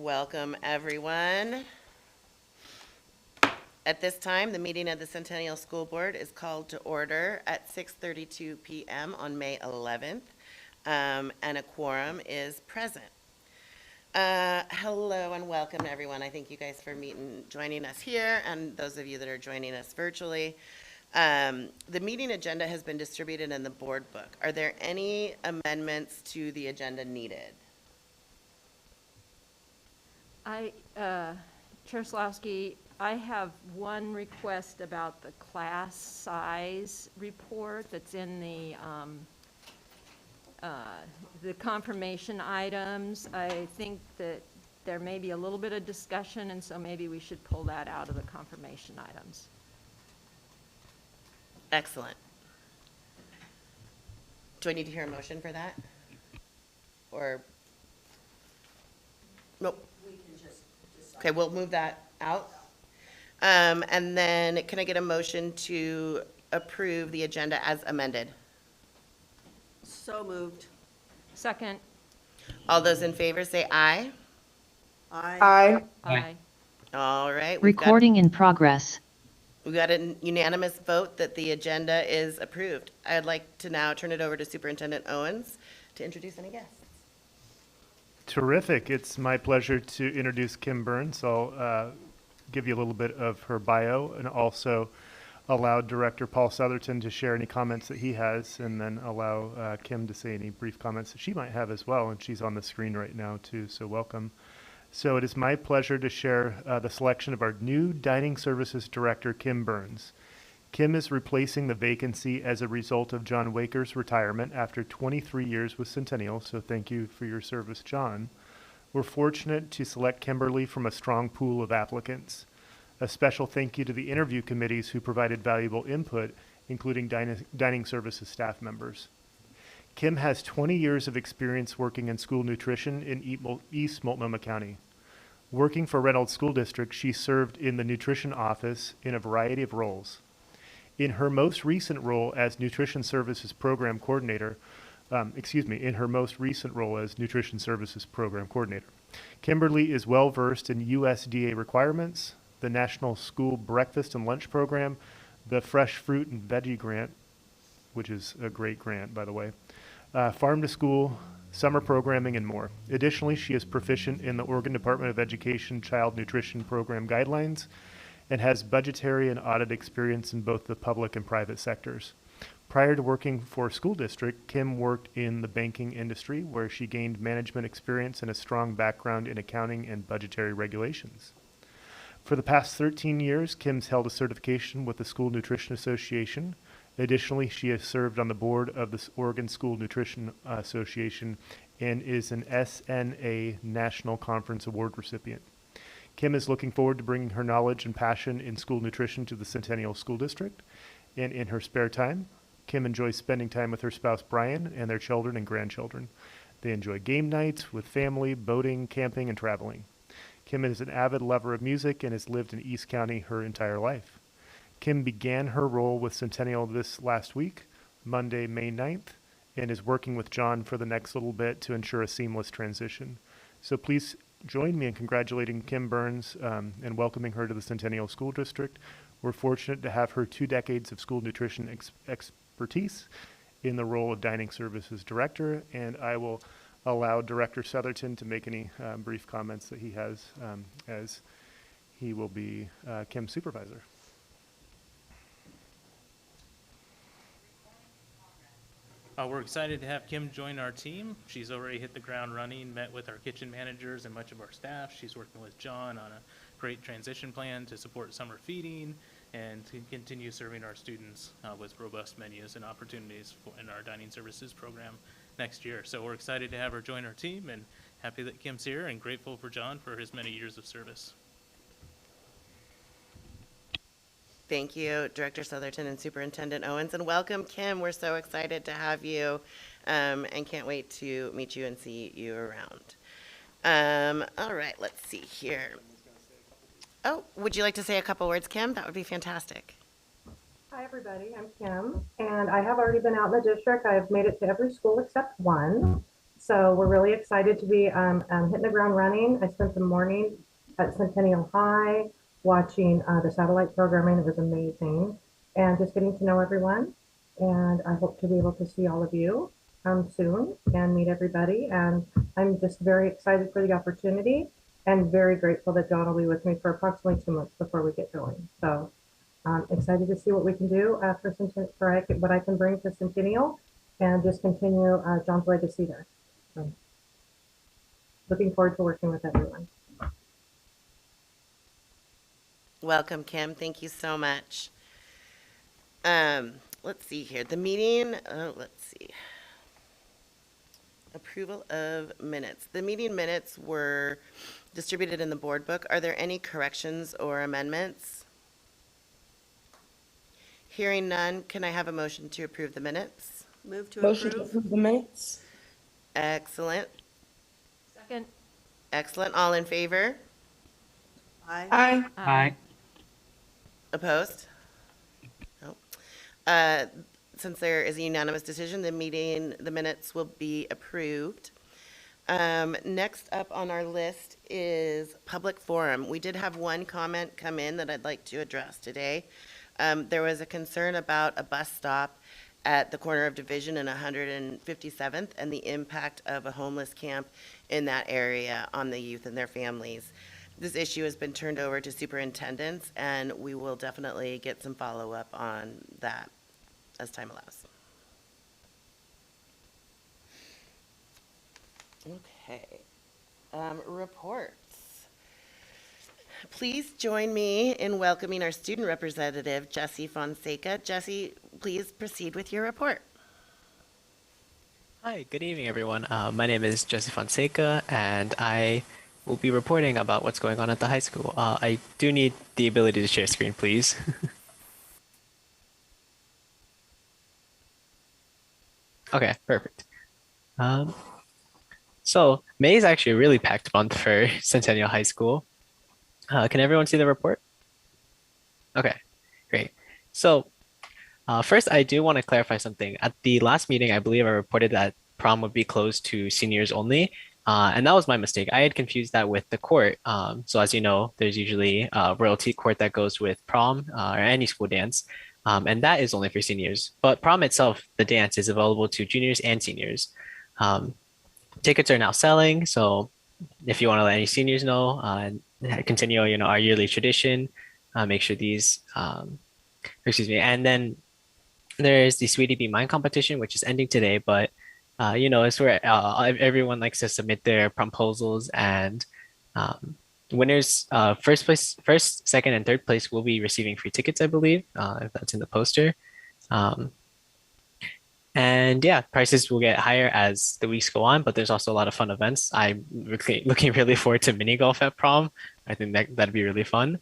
Welcome, everyone. At this time, the meeting of the Centennial School Board is called to order at 6:32 p.m. on May 11th, and a quorum is present. Hello and welcome, everyone. I thank you guys for joining us here, and those of you that are joining us virtually. The meeting agenda has been distributed in the board book. Are there any amendments to the agenda needed? Chair Slawski, I have one request about the class size report that's in the confirmation items. I think that there may be a little bit of discussion, and so maybe we should pull that out of the confirmation items. Excellent. Do I need to hear a motion for that? Or, nope. We can just decide. Okay, we'll move that out. And then can I get a motion to approve the agenda as amended? So moved. Second. All those in favor say aye. Aye. Aye. All right. Recording in progress. We've got a unanimous vote that the agenda is approved. I'd like to now turn it over to Superintendent Owens to introduce any guests. Terrific. It's my pleasure to introduce Kim Burns. I'll give you a little bit of her bio and also allow Director Paul Southerton to share any comments that he has, and then allow Kim to say any brief comments that she might have as well. And she's on the screen right now too, so welcome. So it is my pleasure to share the selection of our new Dining Services Director, Kim Burns. Kim is replacing the vacancy as a result of John Waker's retirement after 23 years with Centennial, so thank you for your service, John. We're fortunate to select Kimberly from a strong pool of applicants. A special thank you to the interview committees who provided valuable input, including dining services staff members. Kim has 20 years of experience working in school nutrition in East Multnomah County. Working for Reynolds School District, she served in the nutrition office in a variety of roles. In her most recent role as Nutrition Services Program Coordinator, Kimberly is well versed in USDA requirements, the National School Breakfast and Lunch Program, the Fresh Fruit and Veggie Grant, which is a great grant, by the way, Farm to School, summer programming, and more. Additionally, she is proficient in the Oregon Department of Education Child Nutrition Program guidelines and has budgetary and audit experience in both the public and private sectors. Prior to working for a school district, Kim worked in the banking industry, where she gained management experience and a strong background in accounting and budgetary regulations. For the past 13 years, Kim's held a certification with the School Nutrition Association. Additionally, she has served on the board of the Oregon School Nutrition Association and is an SNA National Conference Award recipient. Kim is looking forward to bringing her knowledge and passion in school nutrition to the Centennial School District. And in her spare time, Kim enjoys spending time with her spouse Brian and their children and grandchildren. They enjoy game nights with family, boating, camping, and traveling. Kim is an avid lover of music and has lived in East County her entire life. Kim began her role with Centennial this last week, Monday, May 9th, and is working with John for the next little bit to ensure a seamless transition. So please join me in congratulating Kim Burns and welcoming her to the Centennial School District. We're fortunate to have her 2 decades of school nutrition expertise in the role of Dining Services Director, and I will allow Director Southerton to make any brief comments that he has as he will be Kim's supervisor. We're excited to have Kim join our team. She's already hit the ground running, met with our kitchen managers and much of our staff. She's working with John on a great transition plan to support summer feeding and to continue serving our students with robust menus and opportunities in our dining services program next year. So we're excited to have her join our team and happy that Kim's here and grateful for John for his many years of service. Thank you, Director Southerton and Superintendent Owens, and welcome, Kim. We're so excited to have you and can't wait to meet you and see you around. All right, let's see here. Oh, would you like to say a couple words, Kim? That would be fantastic. Hi, everybody. I'm Kim, and I have already been out in the district. I've made it to every school except one. So we're really excited to be hitting the ground running. I spent the morning at Centennial High watching the satellite programming. It was amazing. And just getting to know everyone. And I hope to be able to see all of you soon and meet everybody. And I'm just very excited for the opportunity and very grateful that John will be with me for approximately 2 months before we get going. So I'm excited to see what we can do what I can bring to Centennial and just continue John's legacy there. So, looking forward to working with everyone. Welcome, Kim. Thank you so much. Let's see here. The meeting, let's see. Approval of minutes. The meeting minutes were distributed in the board book. Are there any corrections or amendments? Hearing none, can I have a motion to approve the minutes? Move to Motion to approve. approve the minutes. Excellent. Second. Excellent. All in favor? Aye. Aye. Aye. Opposed? No. Since there is a unanimous decision, the minutes will be approved. Next up on our list is public forum. We did have one comment come in that I'd like to address today. There was a concern about a bus stop at the corner of Division and 157th and the impact of a homeless camp in that area on the youth and their families. This issue has been turned over to superintendents, and we will definitely get some follow-up on that as time allows. Okay. Reports. Please join me in welcoming our student representative, Jessie Fonseca. Jessie, please proceed with your report. Hi, good evening, everyone. My name is Jesse Fonseca, and I will be reporting about what's going on at the high school. I do need the ability to share screen, please. Okay, perfect. So May is actually a really packed month for Centennial High School. Can everyone see the report? Okay, great. So first, I do want to clarify something. At the last meeting, I believe I reported that prom would be closed to seniors only, and that was my mistake. I had confused that with the court. So as you know, there's usually a royalty court that goes with prom or any school dance, and that is only for seniors. But prom itself, the dance, is available to juniors and seniors. Tickets are now selling, so if you want to let any seniors know and continue, our yearly tradition, make sure these, excuse me, and then there's the Sweetie Be Mine competition, which is ending today, but it's where everyone likes to submit their proposals, and winners, first, second, and third place will be receiving free tickets, I believe, if that's in the poster. And yeah, prices will get higher as the weeks go on, but there's also a lot of fun events. I'm looking really forward to mini golf at prom. I think that'd be really fun.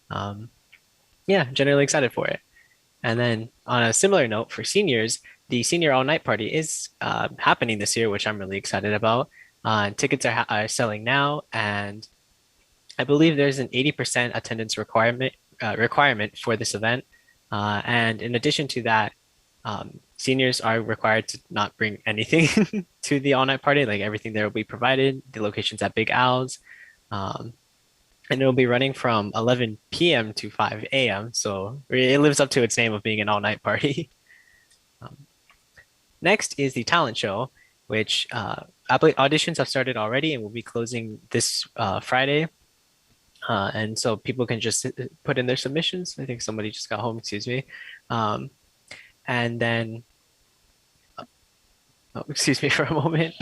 Yeah, generally excited for it. And then on a similar note for seniors, the senior all night party is happening this year, which I'm really excited about. Tickets are selling now, and I believe there's an 80% attendance requirement for this event. And in addition to that, seniors are required to not bring anything to the all-night party. Like everything there will be provided. The location's at Big Al's. And it'll be running from 11 p.m. to 5 a.m. So it lives up to its name of being an all-night party. Next is the talent show, which auditions have started already and will be closing this Friday. And so people can just put in their submissions. I think somebody just got home, excuse me. And then, excuse me for a moment.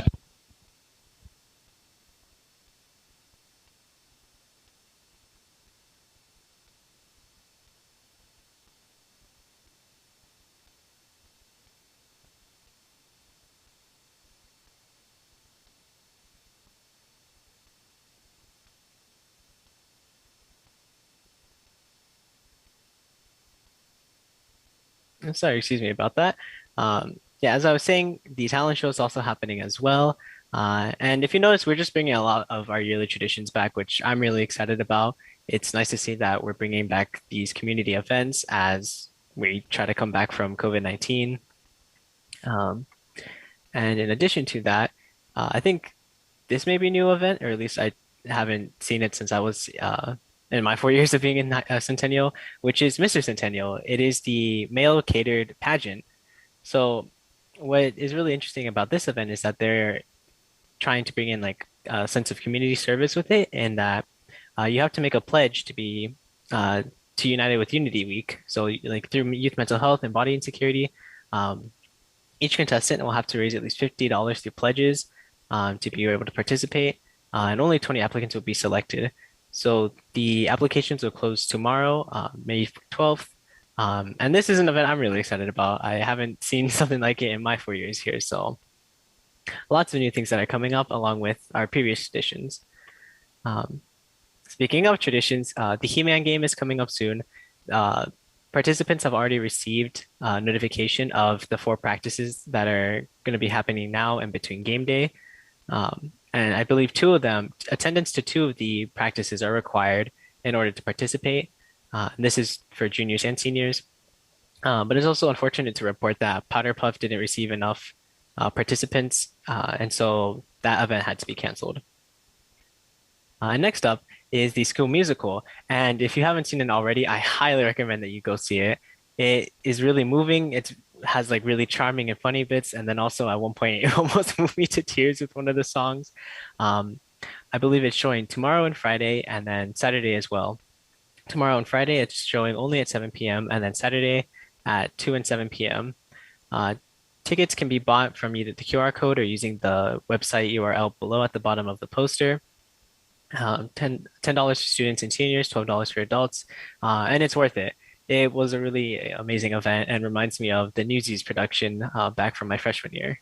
Sorry, excuse me about that. Yeah, as I was saying, the talent show is also happening as well. And if you notice, we're just bringing a lot of our yearly traditions back, which I'm really excited about. It's nice to see that we're bringing back these community events as we try to come back from COVID-19. And in addition to that, I think this may be a new event, or at least I haven't seen it since I was in my 4 years of being in Centennial, which is Mr. Centennial. It is the male catered pageant. So what is really interesting about this event is that they're trying to bring in like a sense of community service with it, and that you have to make a pledge to be to United with Unity Week. So like through youth mental health and body insecurity, um, each contestant will have to raise at least $50 through pledges to be able to participate, and only 20 applicants will be selected. So the applications will close tomorrow, May 12th. And this is an event I'm really excited about. I haven't seen something like it in my 4 years here, so lots of new things that are coming up along with our previous traditions. Um, Speaking of traditions, the He-Man game is coming up soon. Uh, Participants have already received notification of the 4 practices that are going to be happening now and between game day. And I believe 2 of them, attendance to 2 of the practices are required in order to participate. And this is for juniors and seniors. But it's also unfortunate to report that Powder Puff didn't receive enough participants, and so that event had to be canceled. And next up is the school musical. And if you haven't seen it already, I highly recommend that you go see it. It is really moving. It has like really charming and funny bits. And then also at one point, it almost moved me to tears with one of the songs. Um, I believe it's showing tomorrow and Friday, and then Saturday as well. Tomorrow and Friday, it's showing only at 7 p.m., and then Saturday at 2 and 7 p.m. Uh, Tickets can be bought from either the QR code or using the website URL below at the bottom of the poster. 10 dollars for students and seniors, $12 for adults, and it's worth it. It was a really amazing event and reminds me of the Newsies production back from my freshman year.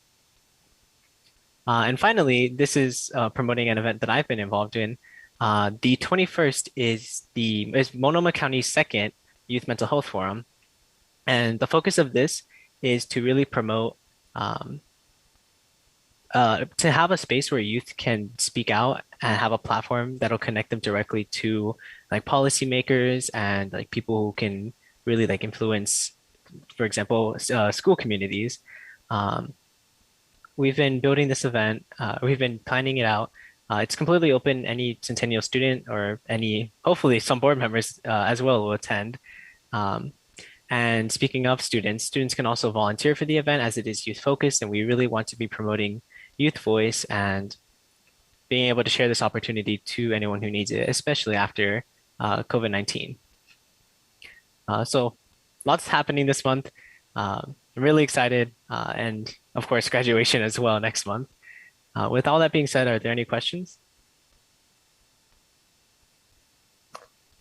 And finally, this is promoting an event that I've been involved in. The 21st is Monoma County's second Youth Mental Health Forum, and the focus of this is to really promote um, to have a space where youth can speak out and have a platform that'll connect them directly to like policymakers and like people who can really like influence, for example, school communities. Um, we've been building this event. We've been planning it out. It's completely open. Any Centennial student or any, hopefully some board members as well will attend. Um, and speaking of students, students can also volunteer for the event as it is youth focused, and we really want to be promoting youth voice and being able to share this opportunity to anyone who needs it, especially after COVID-19. So lots happening this month. I'm really excited, and of course, graduation as well next month. With all that being said, are there any questions?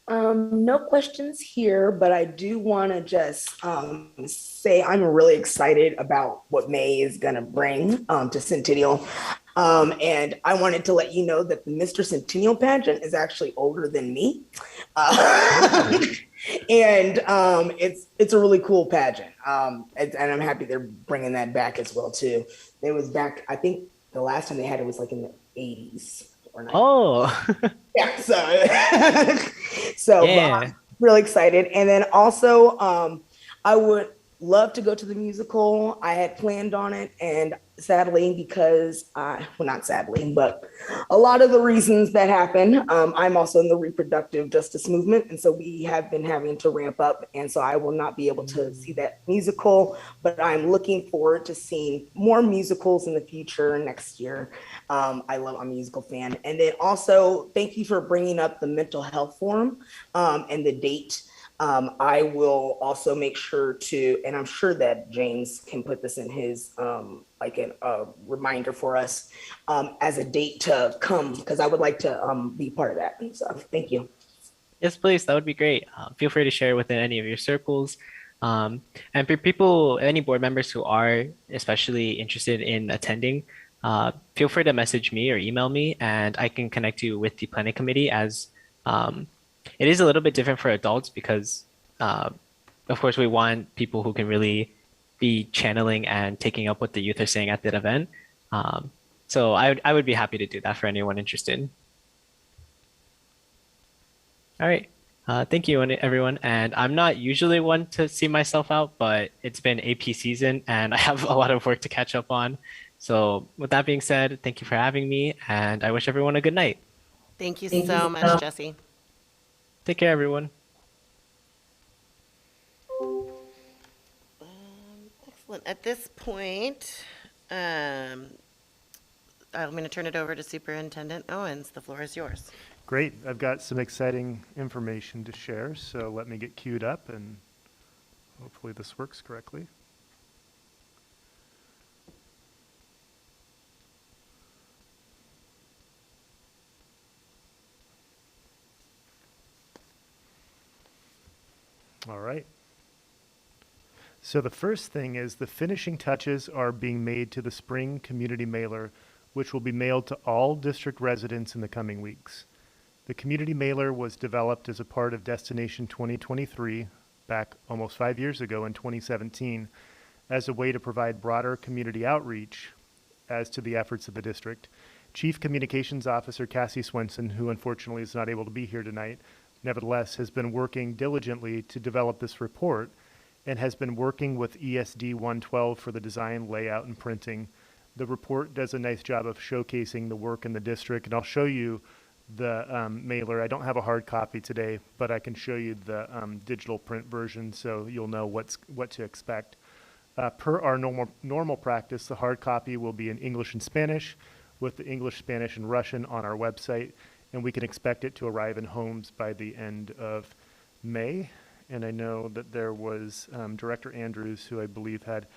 No questions here, but I do want to just say I'm really excited about what May is going to bring to Centennial. And I wanted to let you know that the Mr. Centennial pageant is actually older than me. And it's a really cool pageant. And I'm happy they're bringing that back as well, too. It was back, I think the last time they had it was like in the 80s. Or 90s. Oh, Yeah, so yeah. I'm really excited. And then also, I would love to go to the musical. I had planned on it, and sadly, because well, not sadly, but a lot of the reasons that happen, I'm also in the reproductive justice movement, and so we have been having to ramp up, and so I will not be able to see that musical, but I'm looking forward to seeing more musicals in the future next year. I'm a musical fan. And then also, thank you for bringing up the mental health forum and the date. I will also make sure to, and I'm sure that James can put this in his, like a reminder for us as a date to come, because I would like to be part of that. So thank you. Yes, please. That would be great. Feel free to share within any of your circles. And for people, any board members who are especially interested in attending, feel free to message me or email me, and I can connect you with the planning committee as it is a little bit different for adults because, of course, we want people who can really be channeling and taking up what the youth are saying at that event. So I would be happy to do that for anyone interested. All right. Thank you, everyone. And I'm not usually one to see myself out, but it's been AP season and I have a lot of work to catch up on. So with that being said, thank you for having me, and I wish everyone a good night. Thank you Thank you so much, Jesse. Take care, everyone. Excellent. At this point, um, I'm going to turn it over to Superintendent Owens. The floor is yours. Great. I've got some exciting information to share, so let me get queued up and hopefully this works correctly. All right. So the first thing is the finishing touches are being made to the spring community mailer, which will be mailed to all district residents in the coming weeks. The community mailer was developed as a part of Destination 2023 back almost 5 years ago in 2017 as a way to provide broader community outreach as to the efforts of the district. Chief Communications Officer Cassie Swenson, who unfortunately is not able to be here tonight, nevertheless has been working diligently to develop this report and has been working with ESD 112 for the design, layout, and printing. The report does a nice job of showcasing the work in the district, and I'll show you the mailer. I don't have a hard copy today, but I can show you the digital print version so you'll know what to expect. Per our normal practice, the hard copy will be in English and Spanish, with the English, Spanish, and Russian on our website, and we can expect it to arrive in homes by the end of May. And I know that there was Director Andrews, who I believe had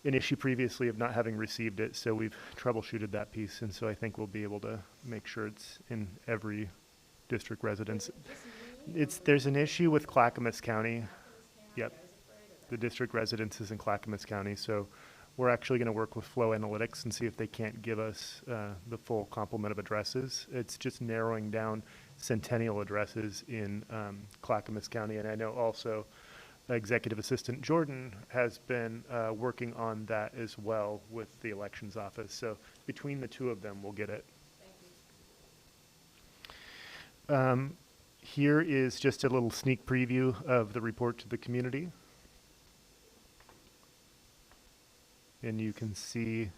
an issue previously of not having received it, so we've troubleshooted that piece, and so I think we'll be able to make sure it's in every district residence. There's an issue with Clackamas County. Yep. The district residences in Clackamas County, so we're actually going to work with Flow Analytics and see if they can't give us the full complement of addresses. It's just narrowing down Centennial addresses in Clackamas County, and I know also Executive Assistant Jordan has been working on that as well with the elections office. So between the two of them, we'll get it. Here is just a little sneak preview of the report to the community. And you can see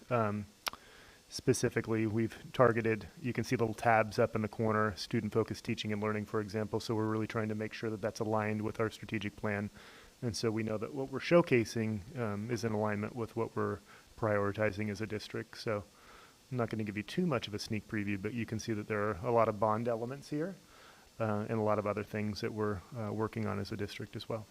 specifically we've targeted, you can see little tabs up in the corner, student-focused teaching and learning, for example. So we're really trying to make sure that that's aligned with our strategic plan. And so we know that what we're showcasing is in alignment with what we're prioritizing as a district. So I'm not going to give you too much of a sneak preview, but you can see that there are a lot of bond elements here and a lot of other things that we're working on as a district as well.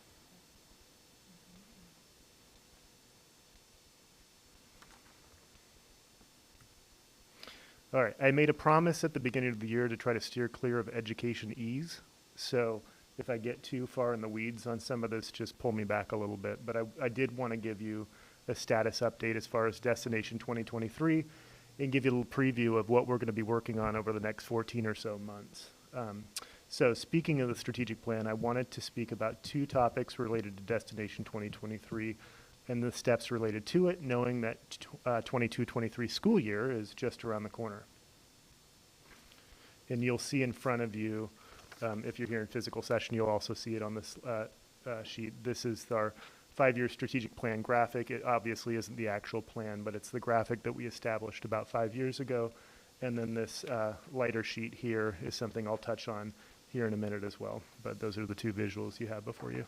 All right, I made a promise at the beginning of the year to try to steer clear of education ease. So if I get too far in the weeds on some of this, just pull me back a little bit. But I did want to give you a status update as far as Destination 2023 and give you a little preview of what we're going to be working on over the next 14 or so months. So speaking of the strategic plan, I wanted to speak about two topics related to Destination 2023 and the steps related to it, knowing that 22-23 school year is just around the corner. And you'll see in front of you, if you're here in physical session, you'll also see it on this sheet. This is our 5-year strategic plan graphic. It obviously isn't the actual plan, but it's the graphic that we established about 5 years ago. And then this lighter sheet here is something I'll touch on here in a minute as well. But those are the two visuals you have before you.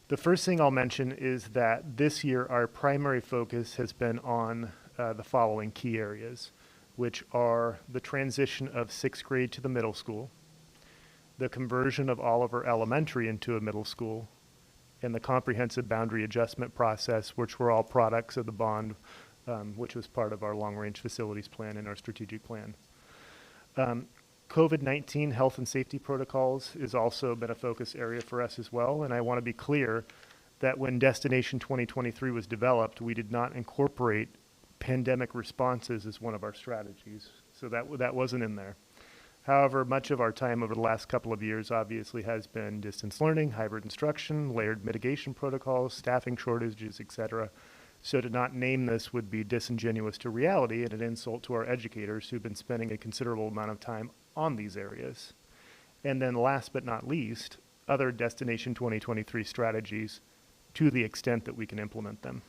The first thing I'll mention is that this year our primary focus has been on the following key areas, which are the transition of 6th grade to the middle school, the conversion of Oliver Elementary into a middle school, and the comprehensive boundary adjustment process, which were all products of the bond, which was part of our long-range facilities plan and our strategic plan. COVID-19 health and safety protocols has also been a focus area for us as well, and I want to be clear that when Destination 2023 was developed, we did not incorporate pandemic responses as one of our strategies, so that wasn't in there. However, much of our time over the last couple of years obviously has been distance learning, hybrid instruction, layered mitigation protocols, staffing shortages, etc. So to not name this would be disingenuous to reality and an insult to our educators who've been spending a considerable amount of time on these areas. And then last but not least, other Destination 2023 strategies to the extent that we can implement them.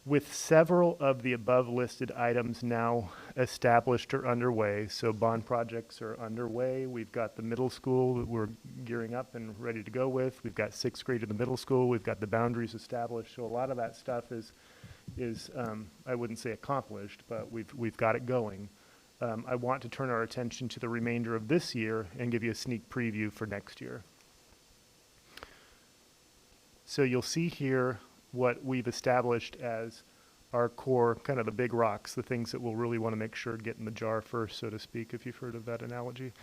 With several of the above listed items now established or underway, so bond projects are underway. We've got the middle school that we're gearing up and ready to go with. We've got sixth grade in the middle school. We've got the boundaries established. So a lot of that stuff is I wouldn't say accomplished, but we've got it going. I want to turn our attention to the remainder of this year and give you a sneak preview for next year. So you'll see here what we've established as our core, kind of the big rocks, the things that we'll really want to make sure get in the jar first, so to speak, if you've heard of that analogy.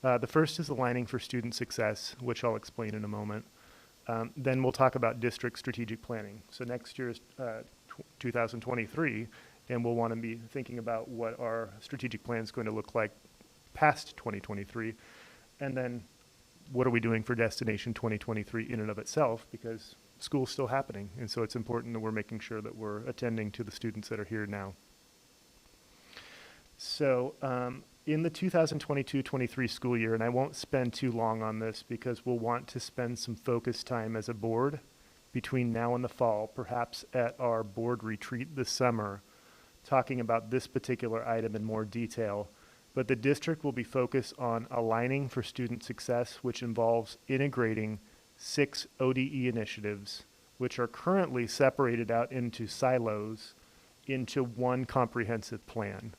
The first is aligning for student success, which I'll explain in a moment. Then we'll talk about district strategic planning. So next year is 2023, and we'll want to be thinking about what our strategic plan is going to look like past 2023. And then what are we doing for Destination 2023 in and of itself, because school's still happening, and so it's important that we're making sure that we're attending to the students that are here now. So in the 2022-23 school year, and I won't spend too long on this because we'll want to spend some focus time as a board between now and the fall, perhaps at our board retreat this summer, talking about this particular item in more detail. But the district will be focused on aligning for student success, which involves integrating 6 ODE initiatives, which are currently separated out into silos, into one comprehensive plan.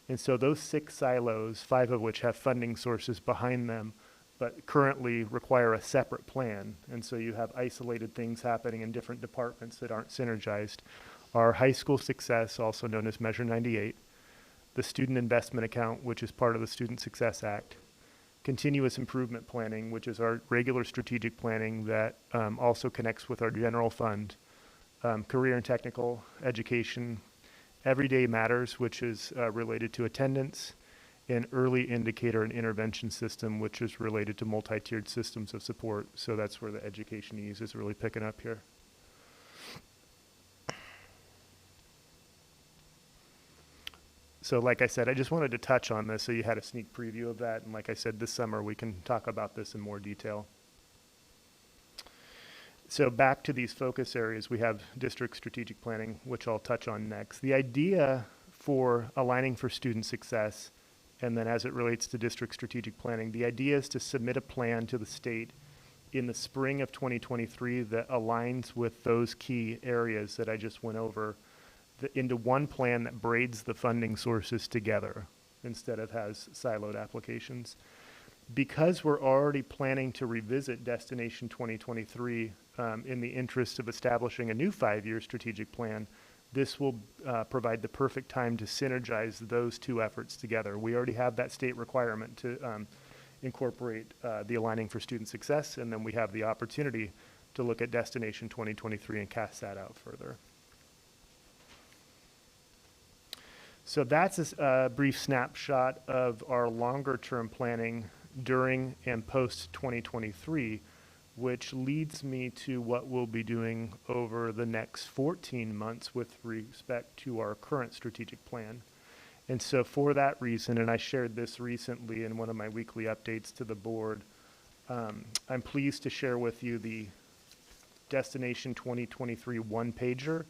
And so those 6 silos, 5 of which have funding sources behind them, but currently require a separate plan. And so you have isolated things happening in different departments that aren't synergized. Our high school success, also known as Measure 98, the Student Investment Account, which is part of the Student Success Act, continuous improvement planning, which is our regular strategic planning that also connects with our general fund, career and technical education, everyday matters, which is related to attendance, and early indicator and intervention system, which is related to multi-tiered systems of support. So that's where the education ease is really picking up here. So like I said, I just wanted to touch on this so you had a sneak preview of that. And like I said, this summer we can talk about this in more detail. So back to these focus areas, we have district strategic planning, which I'll touch on next. The idea for aligning for student success, and then as it relates to district strategic planning, the idea is to submit a plan to the state in the spring of 2023 that aligns with those key areas that I just went over into one plan that braids the funding sources together instead of has siloed applications. Because we're already planning to revisit Destination 2023 in the interest of establishing a new 5-year strategic plan, this will provide the perfect time to synergize those 2 efforts together. We already have that state requirement to incorporate the aligning for student success, and then we have the opportunity to look at Destination 2023 and cast that out further. So that's a brief snapshot of our longer term planning during and post 2023, which leads me to what we'll be doing over the next 14 months with respect to our current strategic plan. And so for that reason, and I shared this recently in one of my weekly updates to the board, I'm pleased to share with you the Destination 2023 one-pager,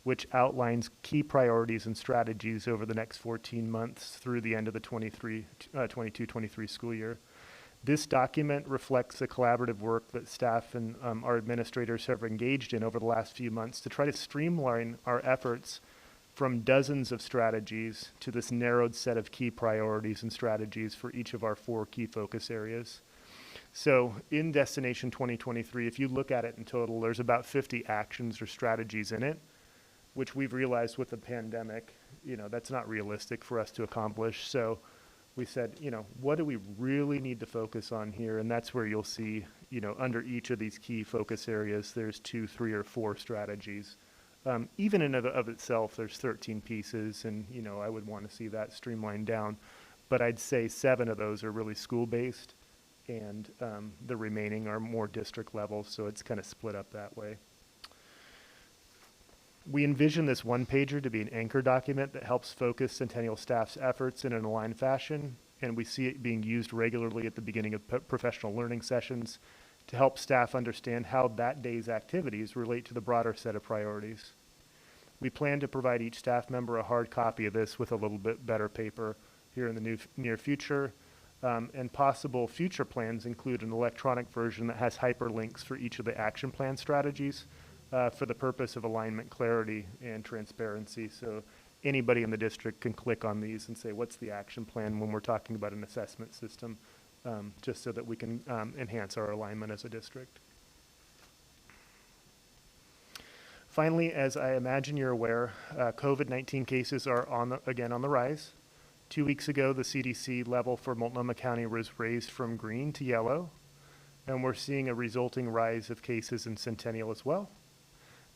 which outlines key priorities and strategies over the next 14 months through the end of the 22-23 school year. This document reflects the collaborative work that staff and our administrators have engaged in over the last few months to try to streamline our efforts from dozens of strategies to this narrowed set of key priorities and strategies for each of our 4 key focus areas. So in Destination 2023, if you look at it in total, there's about 50 actions or strategies in it, which we've realized with the pandemic, that's not realistic for us to accomplish. So we said, what do we really need to focus on here? And that's where you'll see, under each of these key focus areas, there's 2, 3, or 4 strategies. Even in and of itself, there's 13 pieces, and, I would want to see that streamlined down. But I'd say 7 of those are really school-based, and the remaining are more district level, so it's kind of split up that way. We envision this one-pager to be an anchor document that helps focus Centennial staff's efforts in an aligned fashion, and we see it being used regularly at the beginning of professional learning sessions to help staff understand how that day's activities relate to the broader set of priorities. We plan to provide each staff member a hard copy of this with a little bit better paper here in the near future. And possible future plans include an electronic version that has hyperlinks for each of the action plan strategies for the purpose of alignment, clarity, and transparency. So anybody in the district can click on these and say, what's the action plan when we're talking about an assessment system, just so that we can enhance our alignment as a district. Finally, as I imagine you're aware, COVID-19 cases are again on the rise. 2 weeks ago, the CDC level for Multnomah County was raised from green to yellow, and we're seeing a resulting rise of cases in Centennial as well.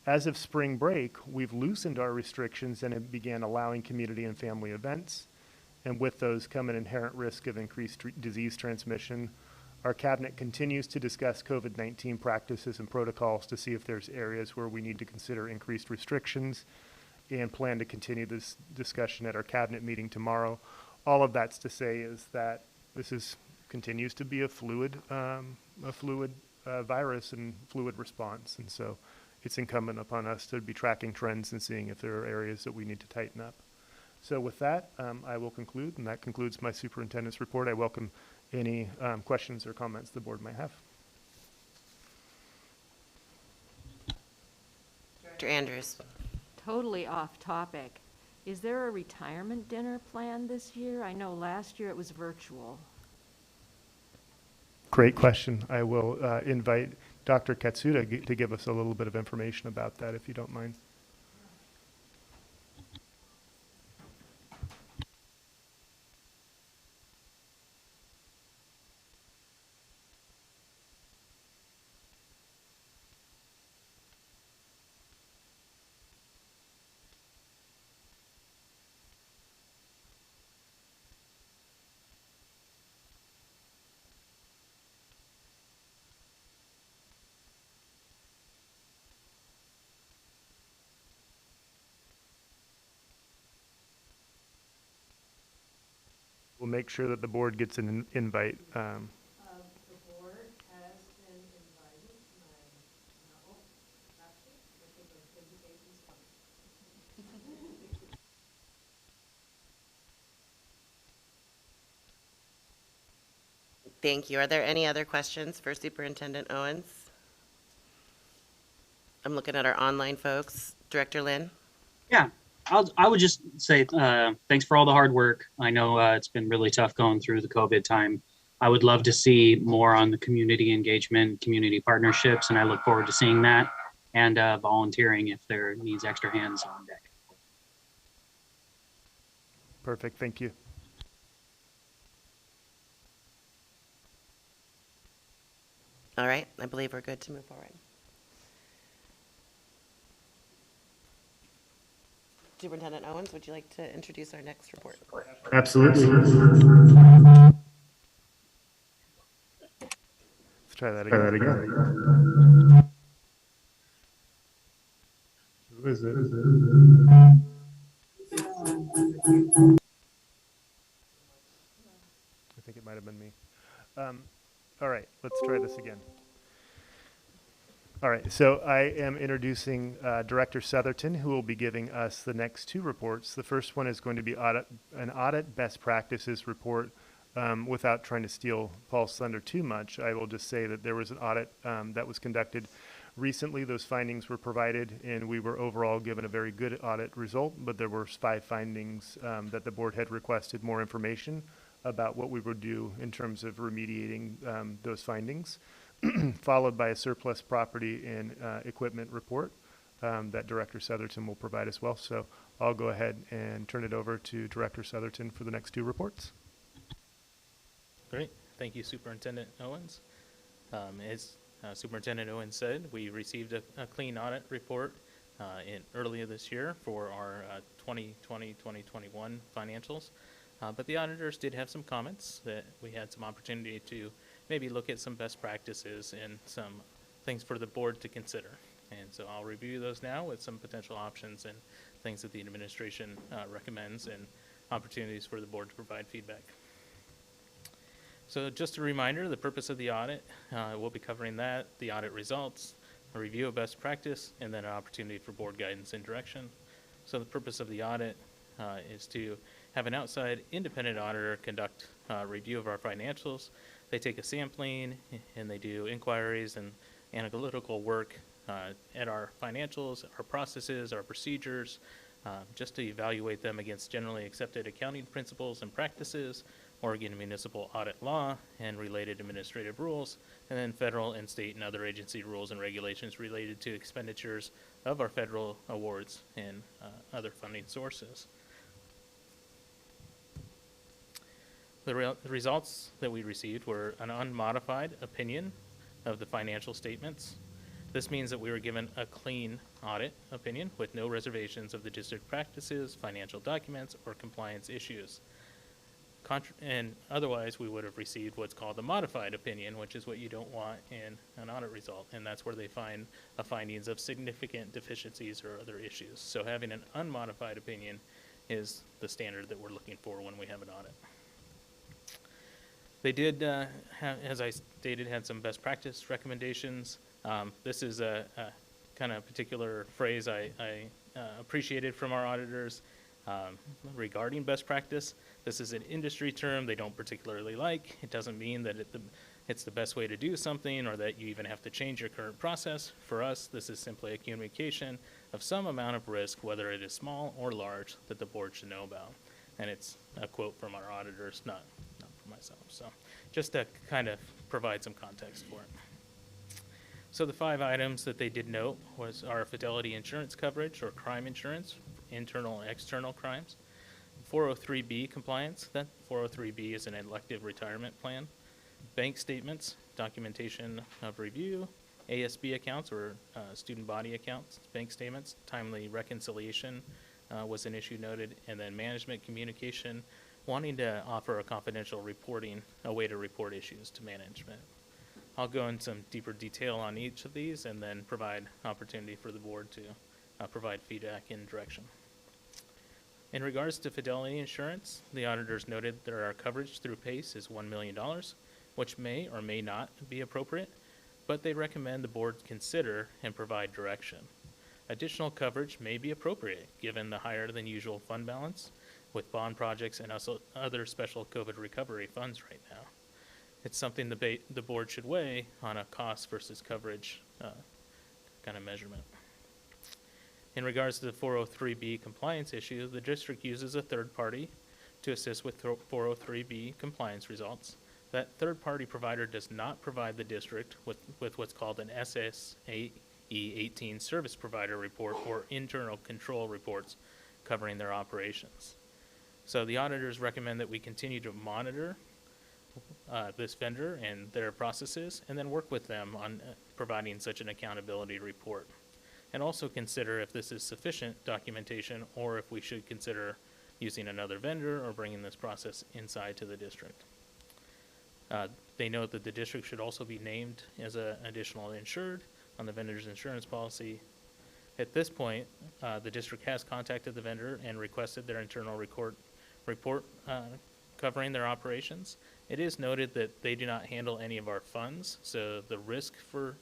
As of spring break, we've loosened our restrictions and have began allowing community and family events, and with those come an inherent risk of increased disease transmission. Our cabinet continues to discuss COVID-19 practices and protocols to see if there's areas where we need to consider increased restrictions, and plan to continue this discussion at our cabinet meeting tomorrow. All of that's to say is that this continues to be a fluid virus and fluid response, and so it's incumbent upon us to be tracking trends and seeing if there are areas that we need to tighten up. So with that, I will conclude, and that concludes my superintendent's report. I welcome any questions or comments the board might have. Director Andrews. Totally off topic. Is there a retirement dinner planned this year? I know last year it was virtual. Great question. I will invite Dr. Katsuda to give us a little bit of information about that, if you don't mind. We'll make sure that the board gets an invite. The board has been invited. Actually, I think those invitations come. Thank you. Are there any other questions for Superintendent Owens? I'm looking at our online folks. Director Lynn? Yeah, I would just say thanks for all the hard work. I know it's been really tough going through the COVID time. I would love to see more on the community engagement, community partnerships, and I look forward to seeing that, and volunteering if there needs extra hands on deck. Perfect. Thank you. All right, I believe we're good to move forward. Superintendent Owens, would you like to introduce our next report? Absolutely. Let's try that again. Who is it? I think it might have been me. All right, let's try this again. All right, so I am introducing Director Southerton, who will be giving us the next two reports. The first one is going to be an audit best practices report. Without trying to steal Paul's thunder too much, I will just say that there was an audit that was conducted recently. Those findings were provided, and we were overall given a very good audit result, but there were 5 findings that the board had requested more information about what we would do in terms of remediating those findings. Followed by a surplus property and equipment report that Director Southerton will provide as well. So I'll go ahead and turn it over to Director Southerton for the next 2 reports. Great. Thank you, Superintendent Owens. As Superintendent Owens said, we received a clean audit report earlier this year for our 2020-2021 financials. But the auditors did have some comments that we had some opportunity to maybe look at some best practices and some things for the board to consider. And so I'll review those now with some potential options and things that the administration recommends and opportunities for the board to provide feedback. So just a reminder, the purpose of the audit, we'll be covering that, the audit results, a review of best practice, and then an opportunity for board guidance and direction. So the purpose of the audit is to have an outside independent auditor conduct review of our financials. They take a sampling and they do inquiries and analytical work at our financials, our processes, our procedures, just to evaluate them against generally accepted accounting principles and practices, Oregon municipal audit law and related administrative rules, and then federal and state and other agency rules and regulations related to expenditures of our federal awards and other funding sources. The results that we received were an unmodified opinion of the financial statements. This means that we were given a clean audit opinion with no reservations of the district practices, financial documents, or compliance issues. And otherwise, we would have received what's called a modified opinion, which is what you don't want in an audit result, and that's where they find findings of significant deficiencies or other issues. So having an unmodified opinion is the standard that we're looking for when we have an audit. They did, as I stated, had some best practice recommendations. This is a kind of particular phrase I appreciated from our auditors regarding best practice. This is an industry term they don't particularly like. It doesn't mean that it's the best way to do something or that you even have to change your current process. For us, this is simply a communication of some amount of risk, whether it is small or large, that the board should know about. And it's a quote from our auditors, not from myself. So just to kind of provide some context for it. So the 5 items that they did note was our fidelity insurance coverage or crime insurance, internal and external crimes, 403B compliance. That 403B is an elective retirement plan. Bank statements, documentation of review, ASB accounts or student body accounts, bank statements, timely reconciliation was an issue noted, and then management communication, wanting to offer a confidential reporting, a way to report issues to management. I'll go in some deeper detail on each of these and then provide opportunity for the board to provide feedback and direction. In regards to fidelity insurance, the auditors noted that our coverage through PACE is $1 million, which may or may not be appropriate, but they recommend the board consider and provide direction. Additional coverage may be appropriate given the higher than usual fund balance with bond projects and also other special COVID recovery funds right now. It's something the board should weigh on a cost versus coverage kind of measurement. In regards to the 403B compliance issue, the district uses a third party to assist with 403B compliance results. That third party provider does not provide the district with what's called an SSAE 18 service provider report or internal control reports covering their operations. So the auditors recommend that we continue to monitor this vendor and their processes, and then work with them on providing such an accountability report. And also consider if this is sufficient documentation or if we should consider using another vendor or bringing this process inside to the district. They note that the district should also be named as an additional insured on the vendor's insurance policy. At this point, the district has contacted the vendor and requested their internal report covering their operations. It is noted that they do not handle any of our funds, so the risk for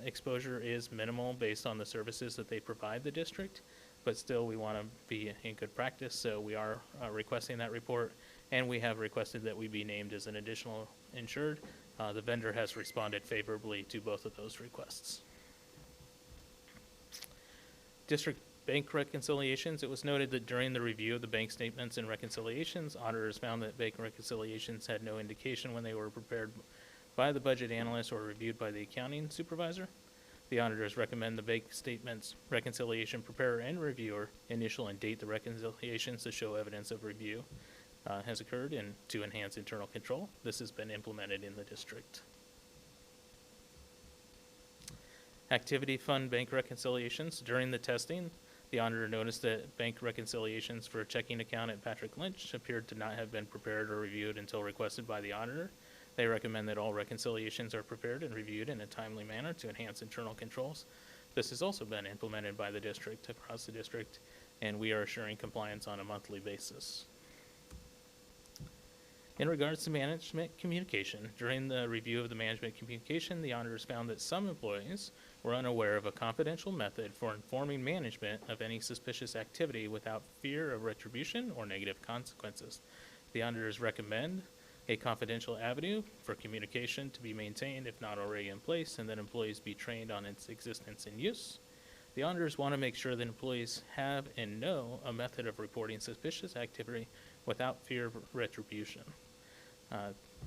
exposure is minimal based on the services that they provide the district, but still we want to be in good practice, so we are requesting that report, and we have requested that we be named as an additional insured. The vendor has responded favorably to both of those requests. District bank reconciliations. It was noted that during the review of the bank statements and reconciliations, auditors found that bank reconciliations had no indication when they were prepared by the budget analyst or reviewed by the accounting supervisor. The auditors recommend the bank statements reconciliation preparer and reviewer initial and date the reconciliations to show evidence of review has occurred and to enhance internal control. This has been implemented in the district. Activity fund bank reconciliations. During the testing, the auditor noticed that bank reconciliations for a checking account at Patrick Lynch appeared to not have been prepared or reviewed until requested by the auditor. They recommend that all reconciliations are prepared and reviewed in a timely manner to enhance internal controls. This has also been implemented by the district across the district, and we are assuring compliance on a monthly basis. In regards to management communication, during the review of the management communication, the auditors found that some employees were unaware of a confidential method for informing management of any suspicious activity without fear of retribution or negative consequences. The auditors recommend a confidential avenue for communication to be maintained if not already in place, and that employees be trained on its existence and use. The auditors want to make sure that employees have and know a method of reporting suspicious activity without fear of retribution.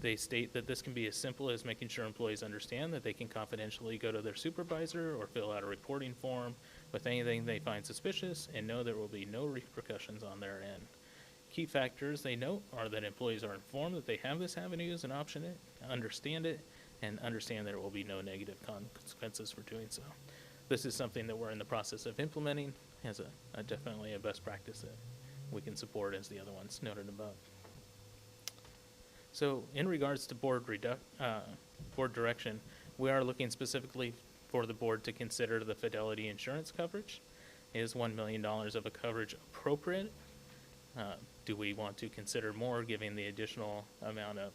They state that this can be as simple as making sure employees understand that they can confidentially go to their supervisor or fill out a reporting form with anything they find suspicious and know there will be no repercussions on their end. Key factors they note are that employees are informed that they have this avenue as an option, understand it, and understand there will be no negative consequences for doing so. This is something that we're in the process of implementing as definitely a best practice that we can support as the other ones noted above. So in regards to board direction, we are looking specifically for the board to consider the fidelity insurance coverage. Is $1 million of a coverage appropriate? Do we want to consider more given the additional amount of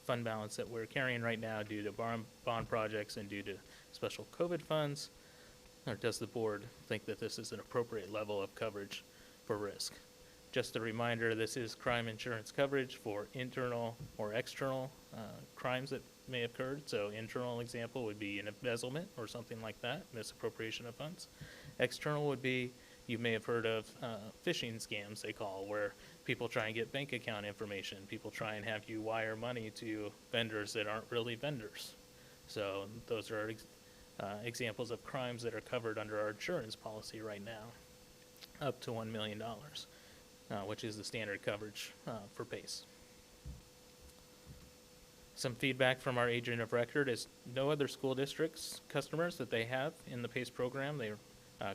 fund balance that we're carrying right now due to bond projects and due to special COVID funds? Or does the board think that this is an appropriate level of coverage for risk? Just a reminder, this is crime insurance coverage for internal or external crimes that may have occurred. So internal example would be an embezzlement or something like that, misappropriation of funds. External would be, you may have heard of phishing scams, they call, where people try and get bank account information. People try and have you wire money to vendors that aren't really vendors. So those are examples of crimes that are covered under our insurance policy right now, up to $1 million, which is the standard coverage for PACE. Some feedback from our agent of record is no other school districts customers that they have in the PACE program, they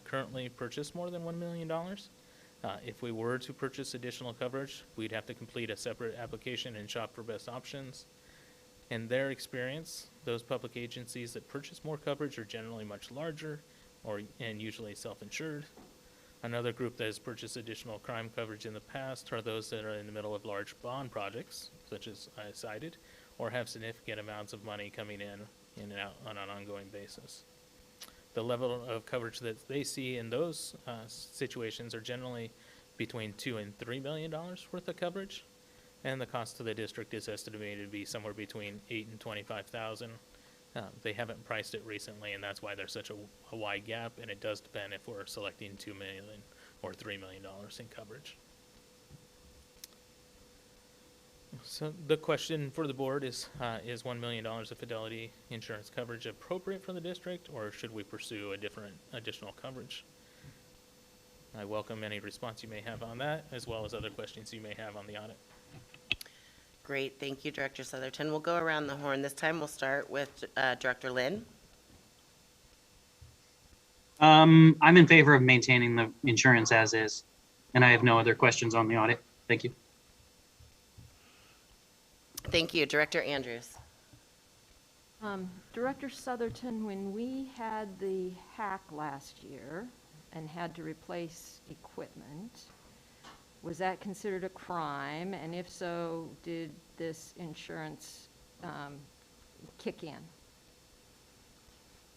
currently purchase more than $1 million. If we were to purchase additional coverage, we'd have to complete a separate application and shop for best options. In their experience, those public agencies that purchase more coverage are generally much larger and usually self-insured. Another group that has purchased additional crime coverage in the past are those that are in the middle of large bond projects, such as I cited, or have significant amounts of money coming in and out on an ongoing basis. The level of coverage that they see in those situations are generally between $2 and $3 million worth of coverage, and the cost to the district is estimated to be somewhere between $8,000 and $25,000. They haven't priced it recently, and that's why there's such a wide gap, and it does depend if we're selecting $2 million or $3 million in coverage. So the question for the board is $1 million of fidelity insurance coverage appropriate for the district, or should we pursue a different additional coverage? I welcome any response you may have on that, as well as other questions you may have on the audit. Great, thank you, Director Southerton. We'll go around the horn. This time we'll start with Director Lynn. I'm in favor of maintaining the insurance as is, and I have no other questions on the audit. Thank you. Thank you, Director Andrews. Director Southerton, when we had the hack last year and had to replace equipment, was that considered a crime? And if so, did this insurance kick in?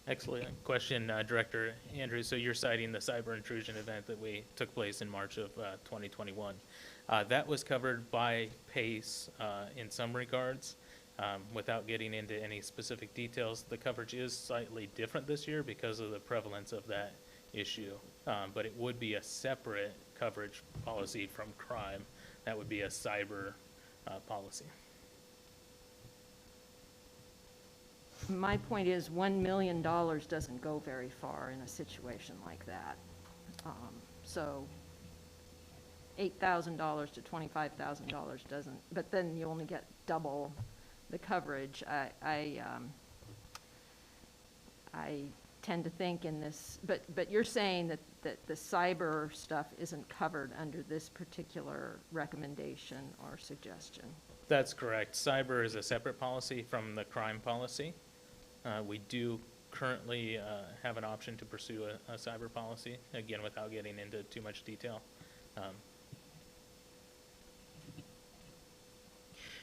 Excellent question, Director Andrews. So you're citing the cyber intrusion event that we took place in March of 2021. That was covered by PACE in some regards. Without getting into any specific details, the coverage is slightly different this year because of the prevalence of that issue. But it would be a separate coverage policy from crime. That would be a cyber policy. My point is $1 million doesn't go very far in a situation like that. So $8,000 to $25,000 doesn't, but then you only get double the coverage. I tend to think in this, but you're saying that the cyber stuff isn't covered under this particular recommendation or suggestion. That's correct. Cyber is a separate policy from the crime policy. We do currently have an option to pursue a cyber policy, again, without getting into too much detail.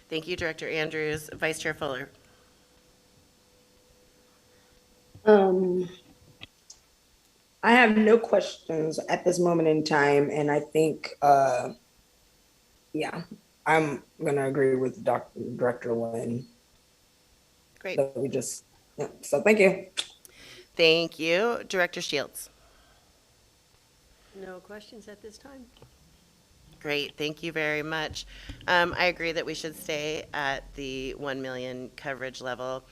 Thank you, Director Andrews. Vice Chair Fuller. have no questions at this moment in time, and I think, yeah, I'm gonna agree with Director Lynn Great. that we just. Yeah. So thank you. Thank you. Director Shields. No questions at this time? Great, thank you very much. I agree that we should stay at the 1 million coverage level.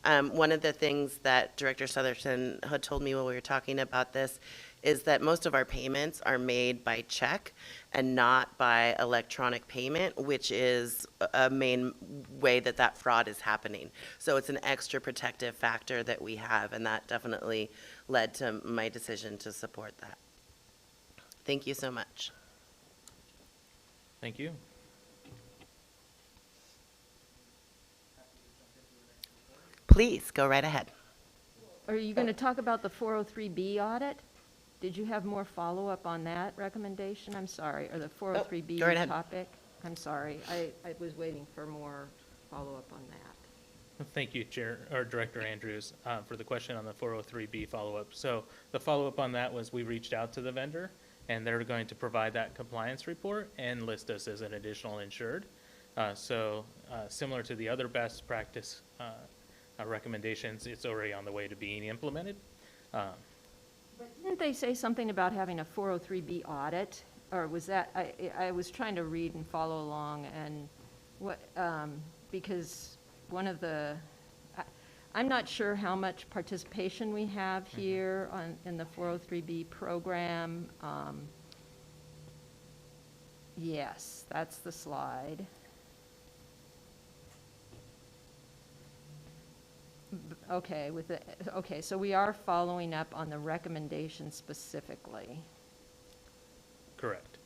One of the things that Director Southerton had told me when we were talking about this is that most of our payments are made by check and not by electronic payment, which is a main way that that fraud is happening. So it's an extra protective factor that we have, and that definitely led to my decision to support that. Thank you so much. Thank you. Please, go right ahead. Are you going to talk about the 403B audit? Did you have more follow-up on that recommendation? I'm sorry, or the go right 403B ahead. topic? I'm sorry, I was waiting for more follow-up on that. Thank you, Chair, or Director Andrews, for the question on the 403B follow-up. So the follow-up on that was we reached out to the vendor, and they're going to provide that compliance report and list us as an additional insured. Similar to the other best practice recommendations, it's already on the way to being implemented. But didn't they say something about having a 403B audit? Or was that, I was trying to read and follow along, and what, because one of the, I'm not sure how much participation we have here in the 403B program. Yes, that's the slide. Okay, okay, so we are following up on the recommendation specifically. Correct.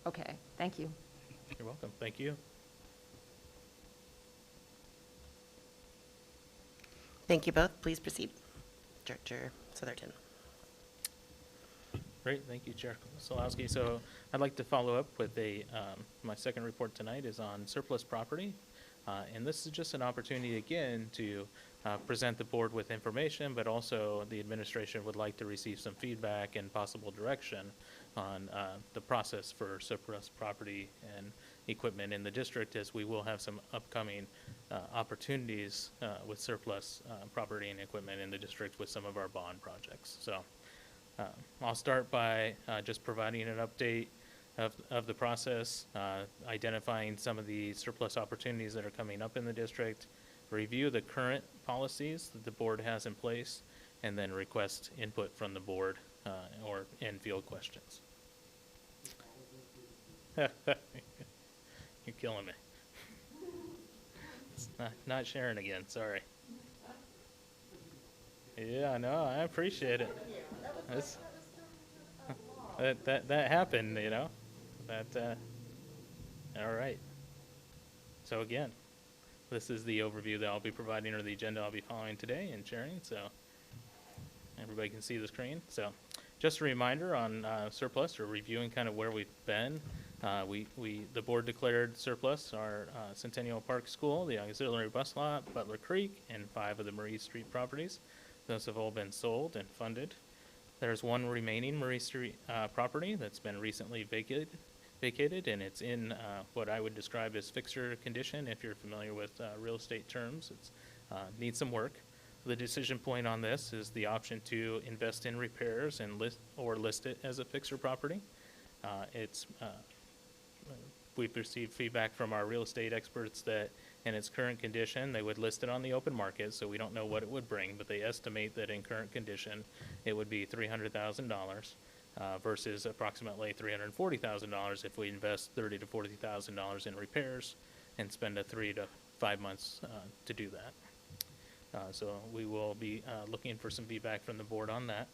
Okay, thank you. You're welcome. Thank you. Thank you both. Please proceed. Director Southerton. Great, thank you, Chair Solowski. So I'd like to follow up with my second report tonight is on surplus property. And this is just an opportunity again to present the board with information, but also the administration would like to receive some feedback and possible direction on the process for surplus property and equipment in the district, as we will have some upcoming opportunities with surplus property and equipment in the district with some of our bond projects. So I'll start by just providing an update of the process, identifying some of the surplus opportunities that are coming up in the district, review the current policies that the board has in place, and then request input from the board and field questions. You're killing me. It's not Sharon again, sorry. Yeah, no, I appreciate it. That happened, you know. All right. So again, this is the overview that I'll be providing, or the agenda I'll be following today and sharing, so everybody can see the screen. So just a reminder on surplus, or reviewing kind of where we've been. The board declared surplus our Centennial Park School, the auxiliary bus lot, Butler Creek, and 5 of the Marie Street properties. Those have all been sold and funded. There's one remaining Marie Street property that's been recently vacated, and it's in what I would describe as fixer condition. If you're familiar with real estate terms, it needs some work. The decision point on this is the option to invest in repairs and list it as a fixer property. We've received feedback from our real estate experts that in its current condition, they would list it on the open market, so we don't know what it would bring, but they estimate that in current condition, it would be $300,000 versus approximately $340,000 if we invest $30,000 to $40,000 in repairs and spend 3 to 5 months to do that. So we will be looking for some feedback from the board on that.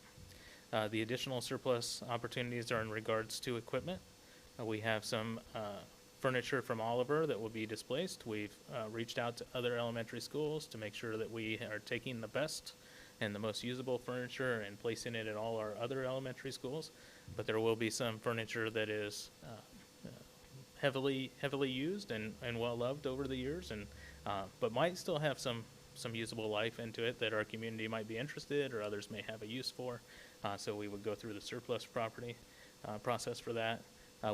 The additional surplus opportunities are in regards to equipment. We have some furniture from Oliver that will be displaced. We've reached out to other elementary schools to make sure that we are taking the best and the most usable furniture and placing it at all our other elementary schools. But there will be some furniture that is heavily used and well loved over the years, and but might still have some some usable life into it that our community might be interested or others may have a use for. So we would go through the surplus property process for that.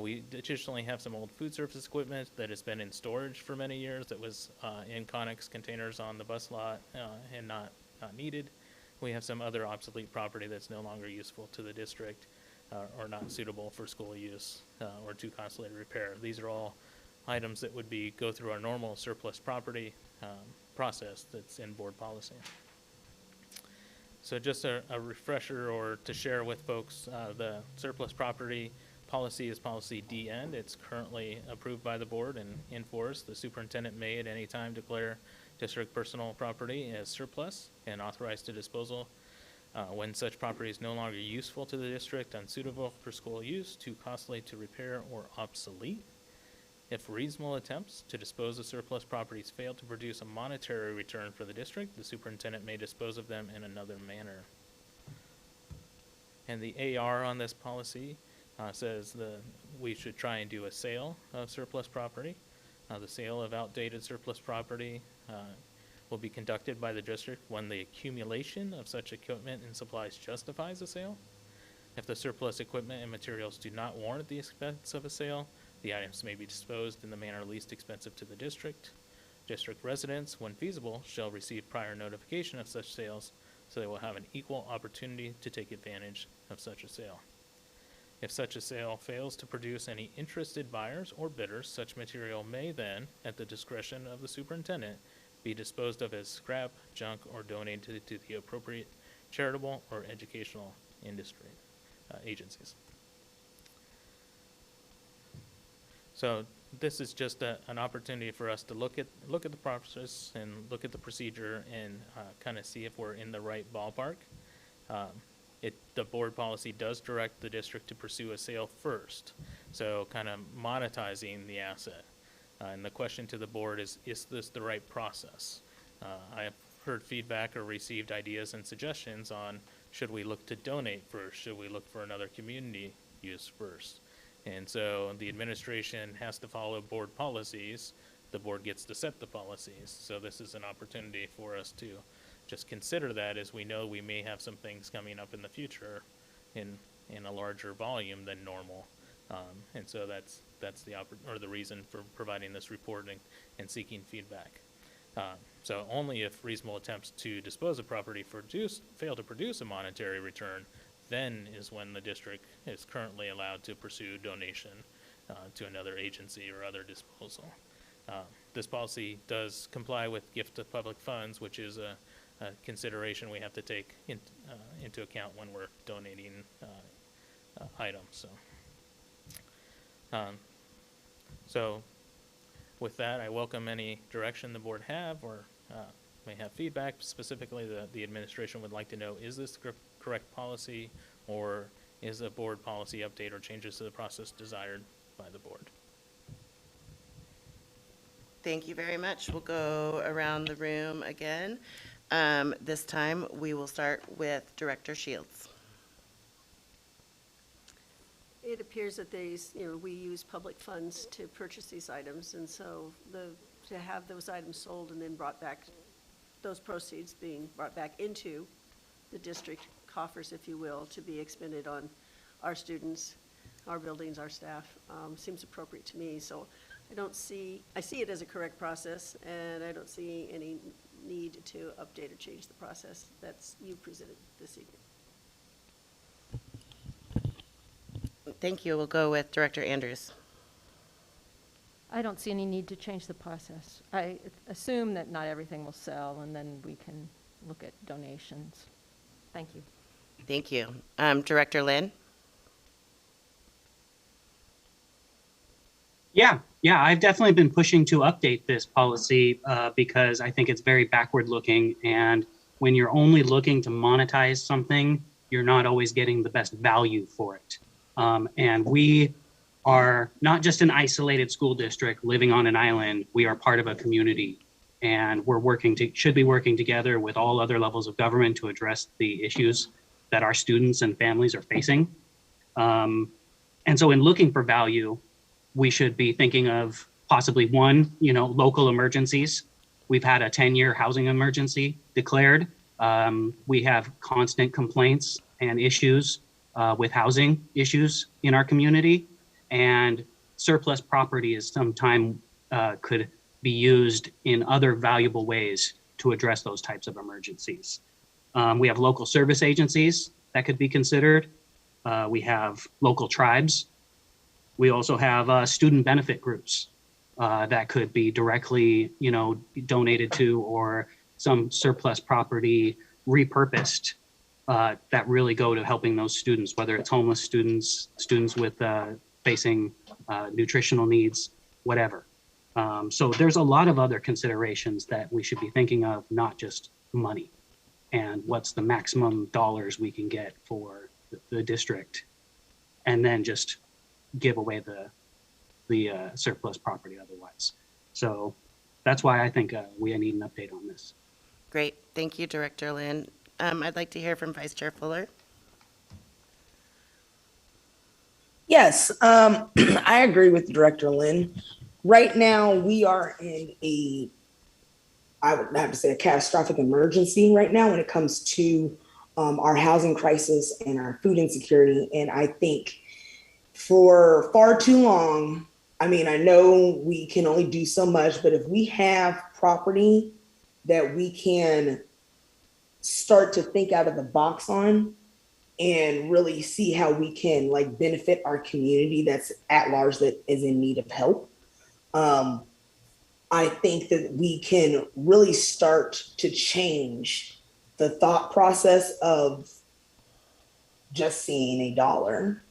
We additionally have some old food service equipment that has been in storage for many years that was in Conex containers on the bus lot and not needed. We have some other obsolete property that's no longer useful to the district or not suitable for school use or too costly to repair. These are all items that would go through our normal surplus property process that's in board policy. So just a refresher or to share with folks, the surplus property policy is policy DN. It's currently approved by the board and enforced. The superintendent may at any time declare district personal property as surplus and authorized to disposal when such property is no longer useful to the district, unsuitable for school use, too costly to repair, or obsolete. If reasonable attempts to dispose of surplus properties fail to produce a monetary return for the district, the superintendent may dispose of them in another manner. And the AR on this policy says we should try and do a sale of surplus property. The sale of outdated surplus property will be conducted by the district when the accumulation of such equipment and supplies justifies a sale. If the surplus equipment and materials do not warrant the expense of a sale, the items may be disposed in the manner least expensive to the district. District residents, when feasible, shall receive prior notification of such sales, so they will have an equal opportunity to take advantage of such a sale. If such a sale fails to produce any interested buyers or bidders, such material may then, at the discretion of the superintendent, be disposed of as scrap, junk, or donated to the appropriate charitable or educational industry agencies. So this is just an opportunity for us to look at the process and look at the procedure and kind of see if we're in the right ballpark. The board policy does direct the district to pursue a sale first, so kind of monetizing the asset. And the question to the board is this the right process? I have heard feedback or received ideas and suggestions on should we look to donate first? Should we look for another community use first? And so the administration has to follow board policies. The board gets to set the policies. So this is an opportunity for us to just consider that, as we know we may have some things coming up in the future in a larger volume than normal. And so that's the reason for providing this report and seeking feedback. So only if reasonable attempts to dispose of property fail to produce a monetary return, then is when the district is currently allowed to pursue donation to another agency or other disposal. This policy does comply with gift of public funds, which is a consideration we have to take into account when we're donating items. So with that, I welcome any direction the board have or may have feedback. Specifically, the administration would like to know, is this the correct policy, or is a board policy update or changes to the process desired by the board? Thank you very much. We'll go around the room again. This time, we will start with Director Shields. It appears that we use public funds to purchase these items, and so to have those items sold and then brought back, those proceeds being brought back into the district coffers, if you will, to be expended on our students, our buildings, our staff, seems appropriate to me. So I see it as a correct process, and I don't see any need to update or change the process that's you presented this evening. Thank you. We'll go with Director Andrews. I don't see any need to change the process. I assume that not everything will sell, and then we can look at donations. Thank you. Thank you. Director Lynn? Yeah, I've definitely been pushing to update this policy because I think it's very backward looking. And when you're only looking to monetize something, you're not always getting the best value for it. And we are not just an isolated school district living on an island. We are part of a community, and should be working together with all other levels of government to address the issues that our students and families are facing. And so in looking for value, we should be thinking of possibly local emergencies. We've had a 10-year housing emergency declared. We have constant complaints and issues with housing issues in our community, and surplus property is sometime could be used in other valuable ways to address those types of emergencies. We have local service agencies that could be considered. We have local tribes. We also have student benefit groups that could be directly, donated to, or some surplus property repurposed that really go to helping those students, whether it's homeless students, students with facing nutritional needs, whatever. So there's a lot of other considerations that we should be thinking of, not just money and what's the maximum dollars we can get for the district, and then just give away the surplus property otherwise. So that's why I think we need an update on this. Great. Thank you, Director Lynn. I'd like to hear from Vice Chair Fuller. Yes, I agree with Director Lynn. Right now, we are in I would have to say, a catastrophic emergency right now when it comes to our housing crisis and our food insecurity. And I think for far too long, I mean, I know we can only do so much, but if we have property that we can start to think out of the box on and really see how we can like benefit our community that's at large, that is in need of help, I think that we can really start to change the thought process of just seeing a dollar.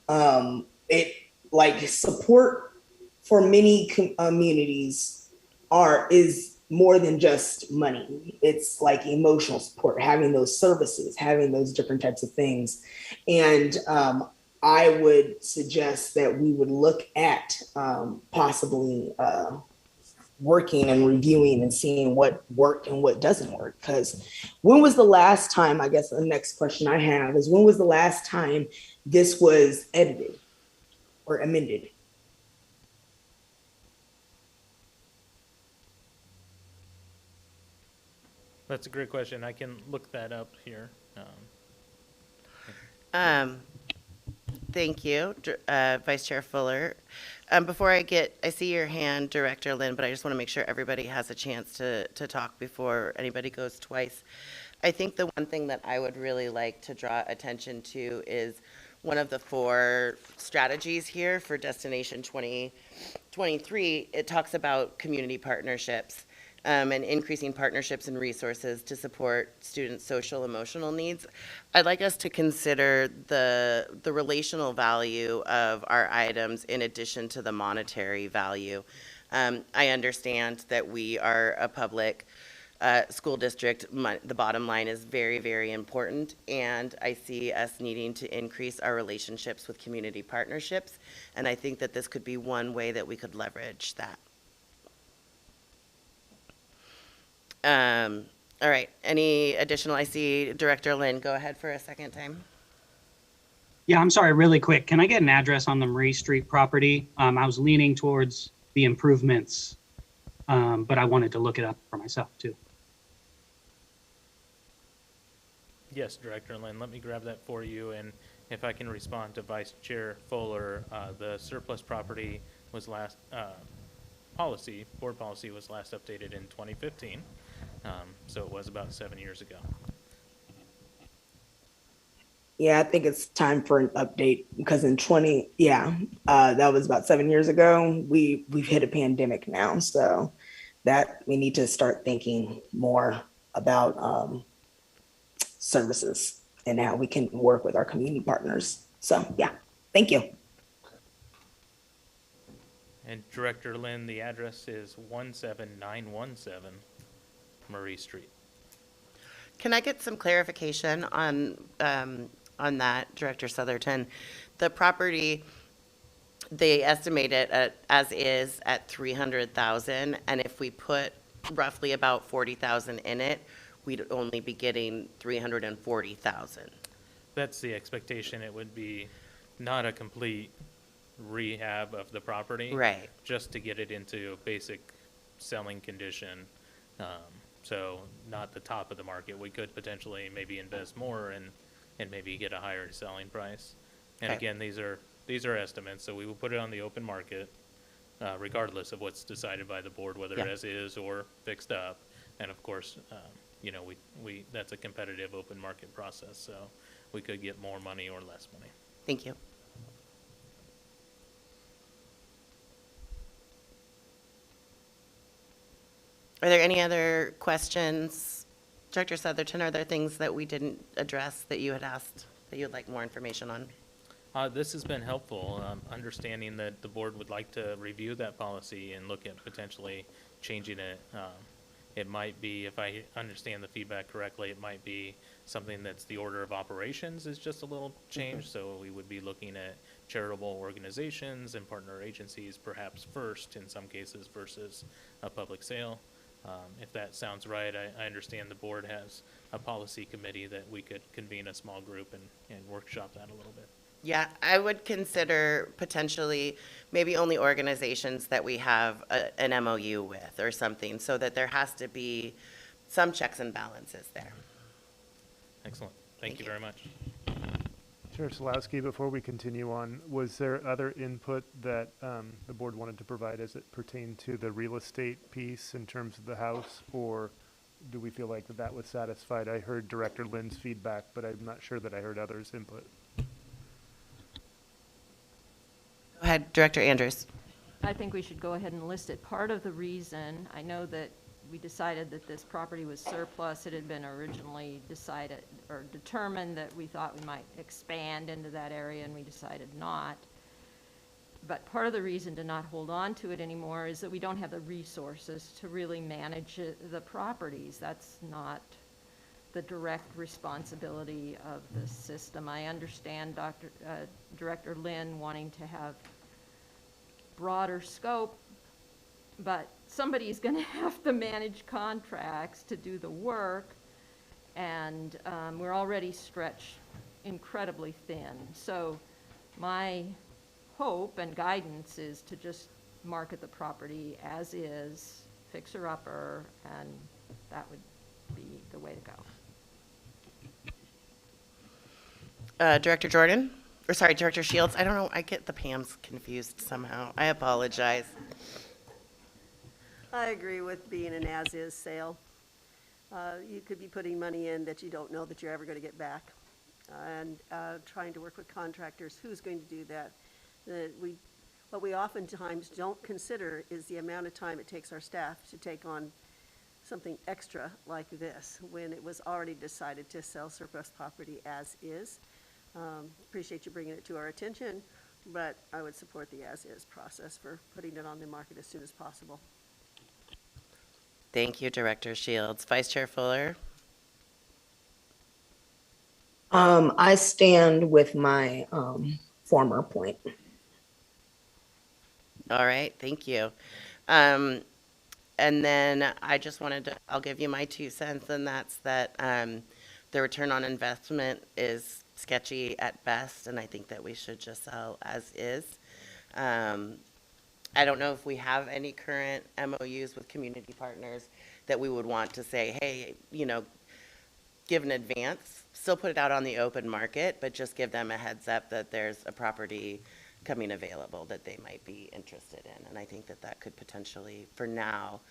It like support for many communities is more than just money. It's like emotional support, having those services, having those different types of things. And I would suggest that we would look at possibly working and reviewing and seeing what worked and what doesn't work. Because when was the last time, I guess the next question I have is, when was the last time this was edited or amended? That's a great question. I can look that up here. Thank you, Vice Chair Fuller. Before I see your hand, Director Lynn, but I just want to make sure everybody has a chance to talk before anybody goes twice. I think the one thing that I would really like to draw attention to is one of the 4 strategies here for Destination 2023. It talks about community partnerships. And increasing partnerships and resources to support students' social emotional needs. I'd like us to consider the relational value of our items in addition to the monetary value. I understand that we are a public school district. The bottom line is very, very important, and I see us needing to increase our relationships with community partnerships, and I think that this could be one way that we could leverage that. All right, any additional? I see Director Lynn, go ahead for a second time. Yeah, I'm sorry, really quick. Can I get an address on the Marie Street property? I was leaning towards the improvements, but I wanted to look it up for myself too. Yes, Director Lynn, let me grab that for you, and if I can respond to Vice Chair Fuller, the surplus property was board policy was last updated in 2015, so it was about 7 years ago. Yeah, I think it's time for an update because that was about 7 years ago. We've hit a pandemic now, so that we need to start thinking more about services and how we can work with our community partners. So yeah, thank you. And Director Lynn, the address is 17917 Marie Street. Can I get some clarification on that, Director Southerton? The property, they estimate it as is at 300,000, and if we put roughly about 40,000 in it, we'd only be getting 340,000. That's the expectation. It would be not a complete rehab of the property. Right. Just to get it into basic selling condition. So not the top of the market. We could potentially maybe invest more and maybe get a higher selling price. And Okay. again, these are estimates, so we will put it on the open market, regardless of what's decided by the board, whether Yeah. as is or fixed up. And of course, you know, we that's a competitive open market process, so we could get more money or less money. Thank you. Are there any other questions? Director Southerton, are there things that we didn't address that you had asked that you would like more information on? This has been helpful, understanding that the board would like to review that policy and look at potentially changing it. It might be, if I understand the feedback correctly, it might be something that's the order of operations is just a little changed. So we would be looking at charitable organizations and partner agencies perhaps first in some cases versus a public sale. If that sounds right, I understand the board has a policy committee that we could convene a small group and workshop that a little bit. Yeah, I would consider potentially maybe only organizations that we have an MOU with or something, so that there has to be some checks and balances there. Excellent. Thank Thank you you. very much. Chair Solowski, before we continue on, was there other input that the board wanted to provide as it pertained to the real estate piece in terms of the house, or do we feel like that was satisfied? I heard Director Lynn's feedback, but I'm not sure that I heard others' input. Go ahead, Director Andrews. I think we should go ahead and list it. Part of the reason, I know that we decided that this property was surplus. It had been originally decided or determined that we thought we might expand into that area, and we decided not. But part of the reason to not hold on to it anymore is that we don't have the resources to really manage the properties. That's not the direct responsibility of the system. I understand Director Lynn wanting to have broader scope, but somebody's going to have to manage contracts to do the work, and we're already stretched incredibly thin. So my hope and guidance is to just market the property as is, fixer-upper, and that would be the way to go. Director Jordan, or sorry, Director Shields. I don't know, I get the Pams confused somehow. I apologize. I agree with being an as-is sale. You could be putting money in that you don't know that you're ever going to get back. And trying to work with contractors, who's going to do that? What we oftentimes don't consider is the amount of time it takes our staff to take on something extra like this, when it was already decided to sell surplus property as is. Appreciate you bringing it to our attention, but I would support the as-is process for putting it on the market as soon as possible. Thank you, Director Shields. Vice Chair Fuller? I stand with my former point. All right, thank you. And then I just wanted to, I'll give you my 2 cents, and that's that the return on investment is sketchy at best, and I think that we should just sell as is. I don't know if we have any current MOUs with community partners that we would want to say, hey, you know, give an advance, still put it out on the open market, but just give them a heads up that there's a property coming available that they might be interested in. And I think that that could potentially, for now,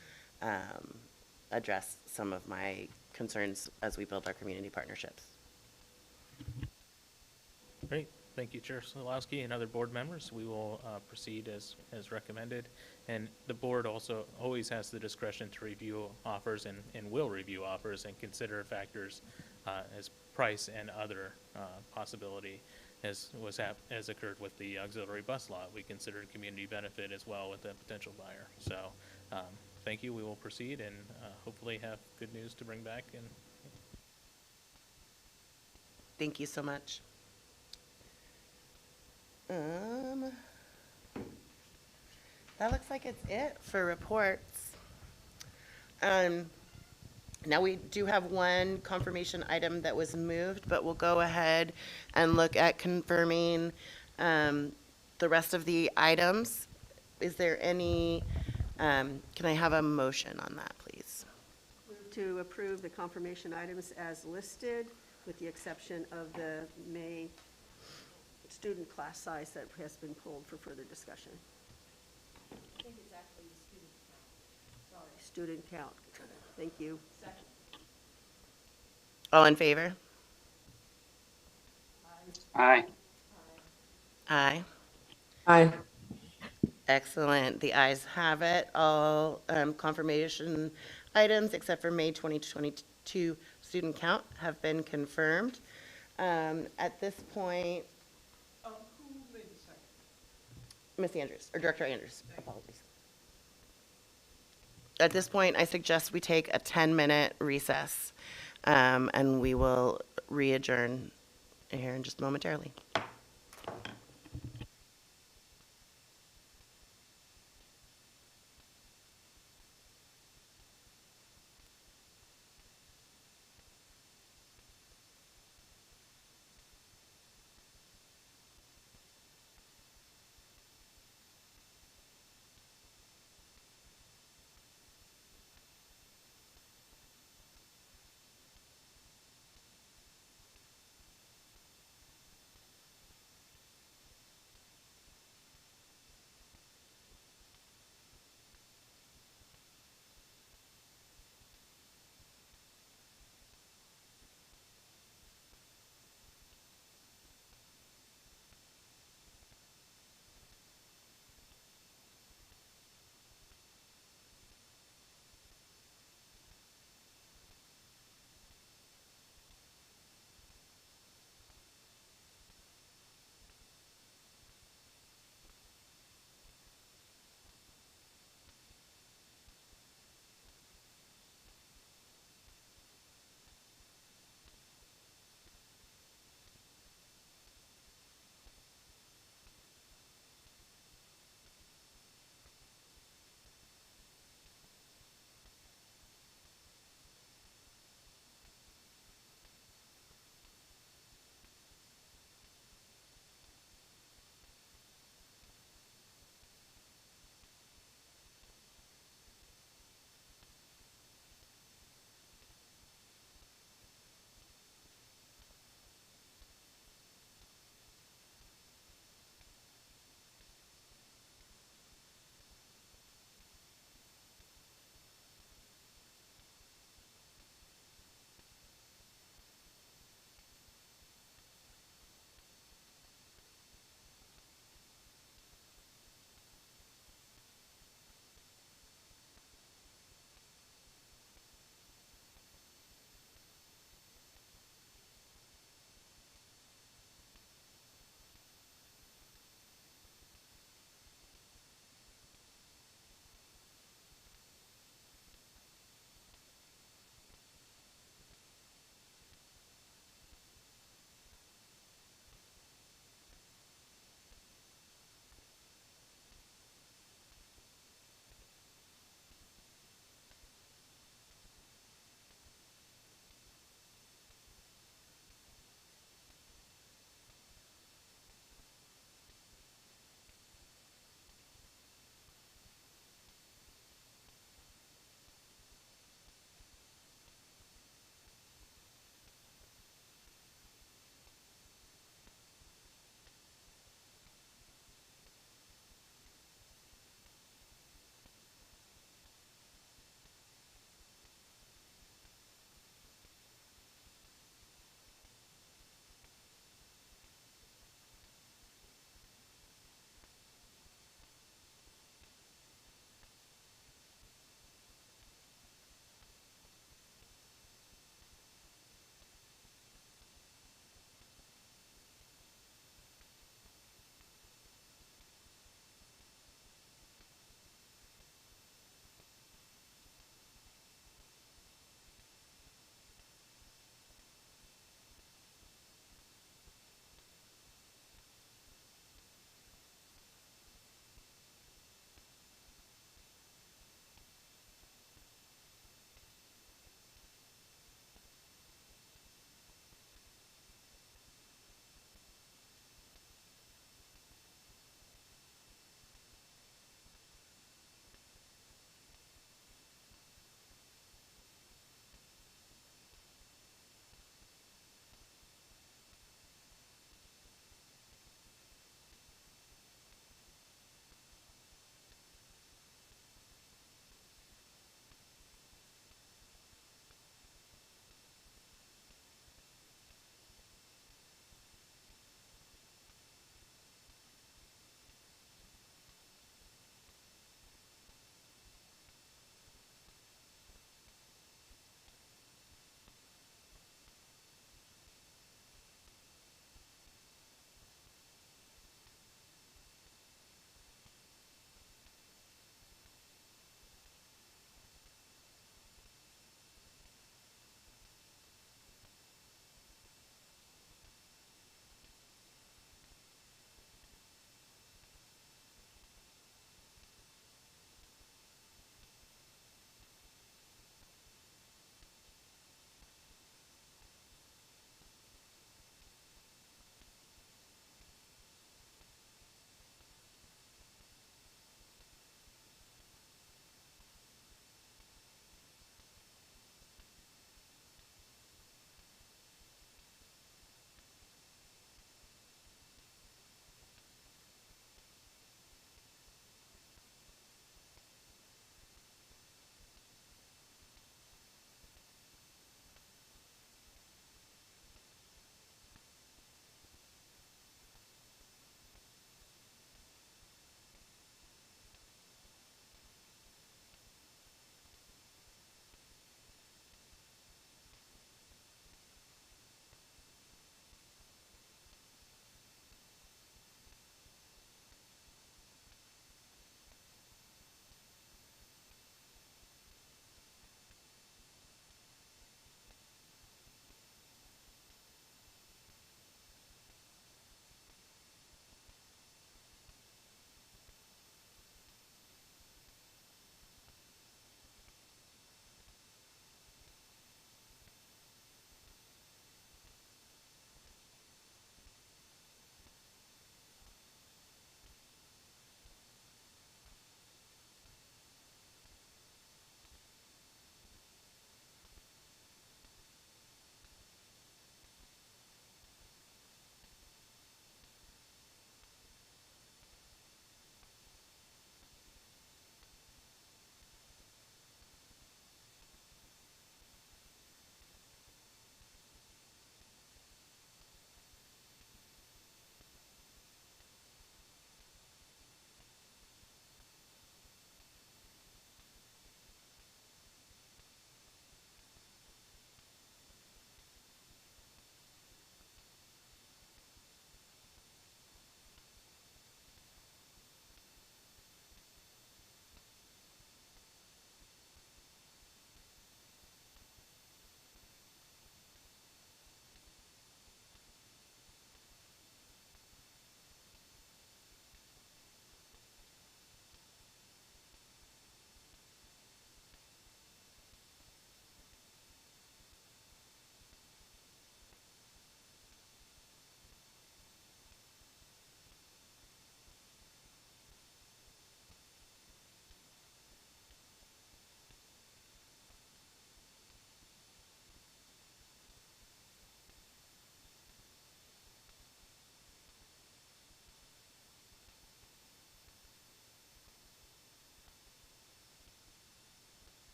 address some of my concerns as we build our community partnerships. Great. Thank you, Chair Solowski and other board members. We will proceed as recommended. And the board also always has the discretion to review offers and will review offers and consider factors as price and other possibility, as occurred with the auxiliary bus lot. We considered community benefit as well with a potential buyer. So thank you. We will proceed and hopefully have good news to bring back. And Thank you so much. That looks like it's it for reports. Now we do have one confirmation item that was moved, but we'll go ahead and look at confirming the rest of the items. Is there any, can I have a motion on that, please? to approve the confirmation items as listed, with the exception of the May student class size that has been pulled for further discussion. I think it's actually the student count. Sorry. Student count. Thank you. Second. All in favor? Aye. Aye. Aye. Excellent. The ayes have it. All confirmation items except for May 2022 student count have been confirmed. At this point, Who made the second? Ms. Andrews, or Director Andrews, apologies. At this point, I suggest we take a 10-minute recess, and we will re-adjourn here in just momentarily.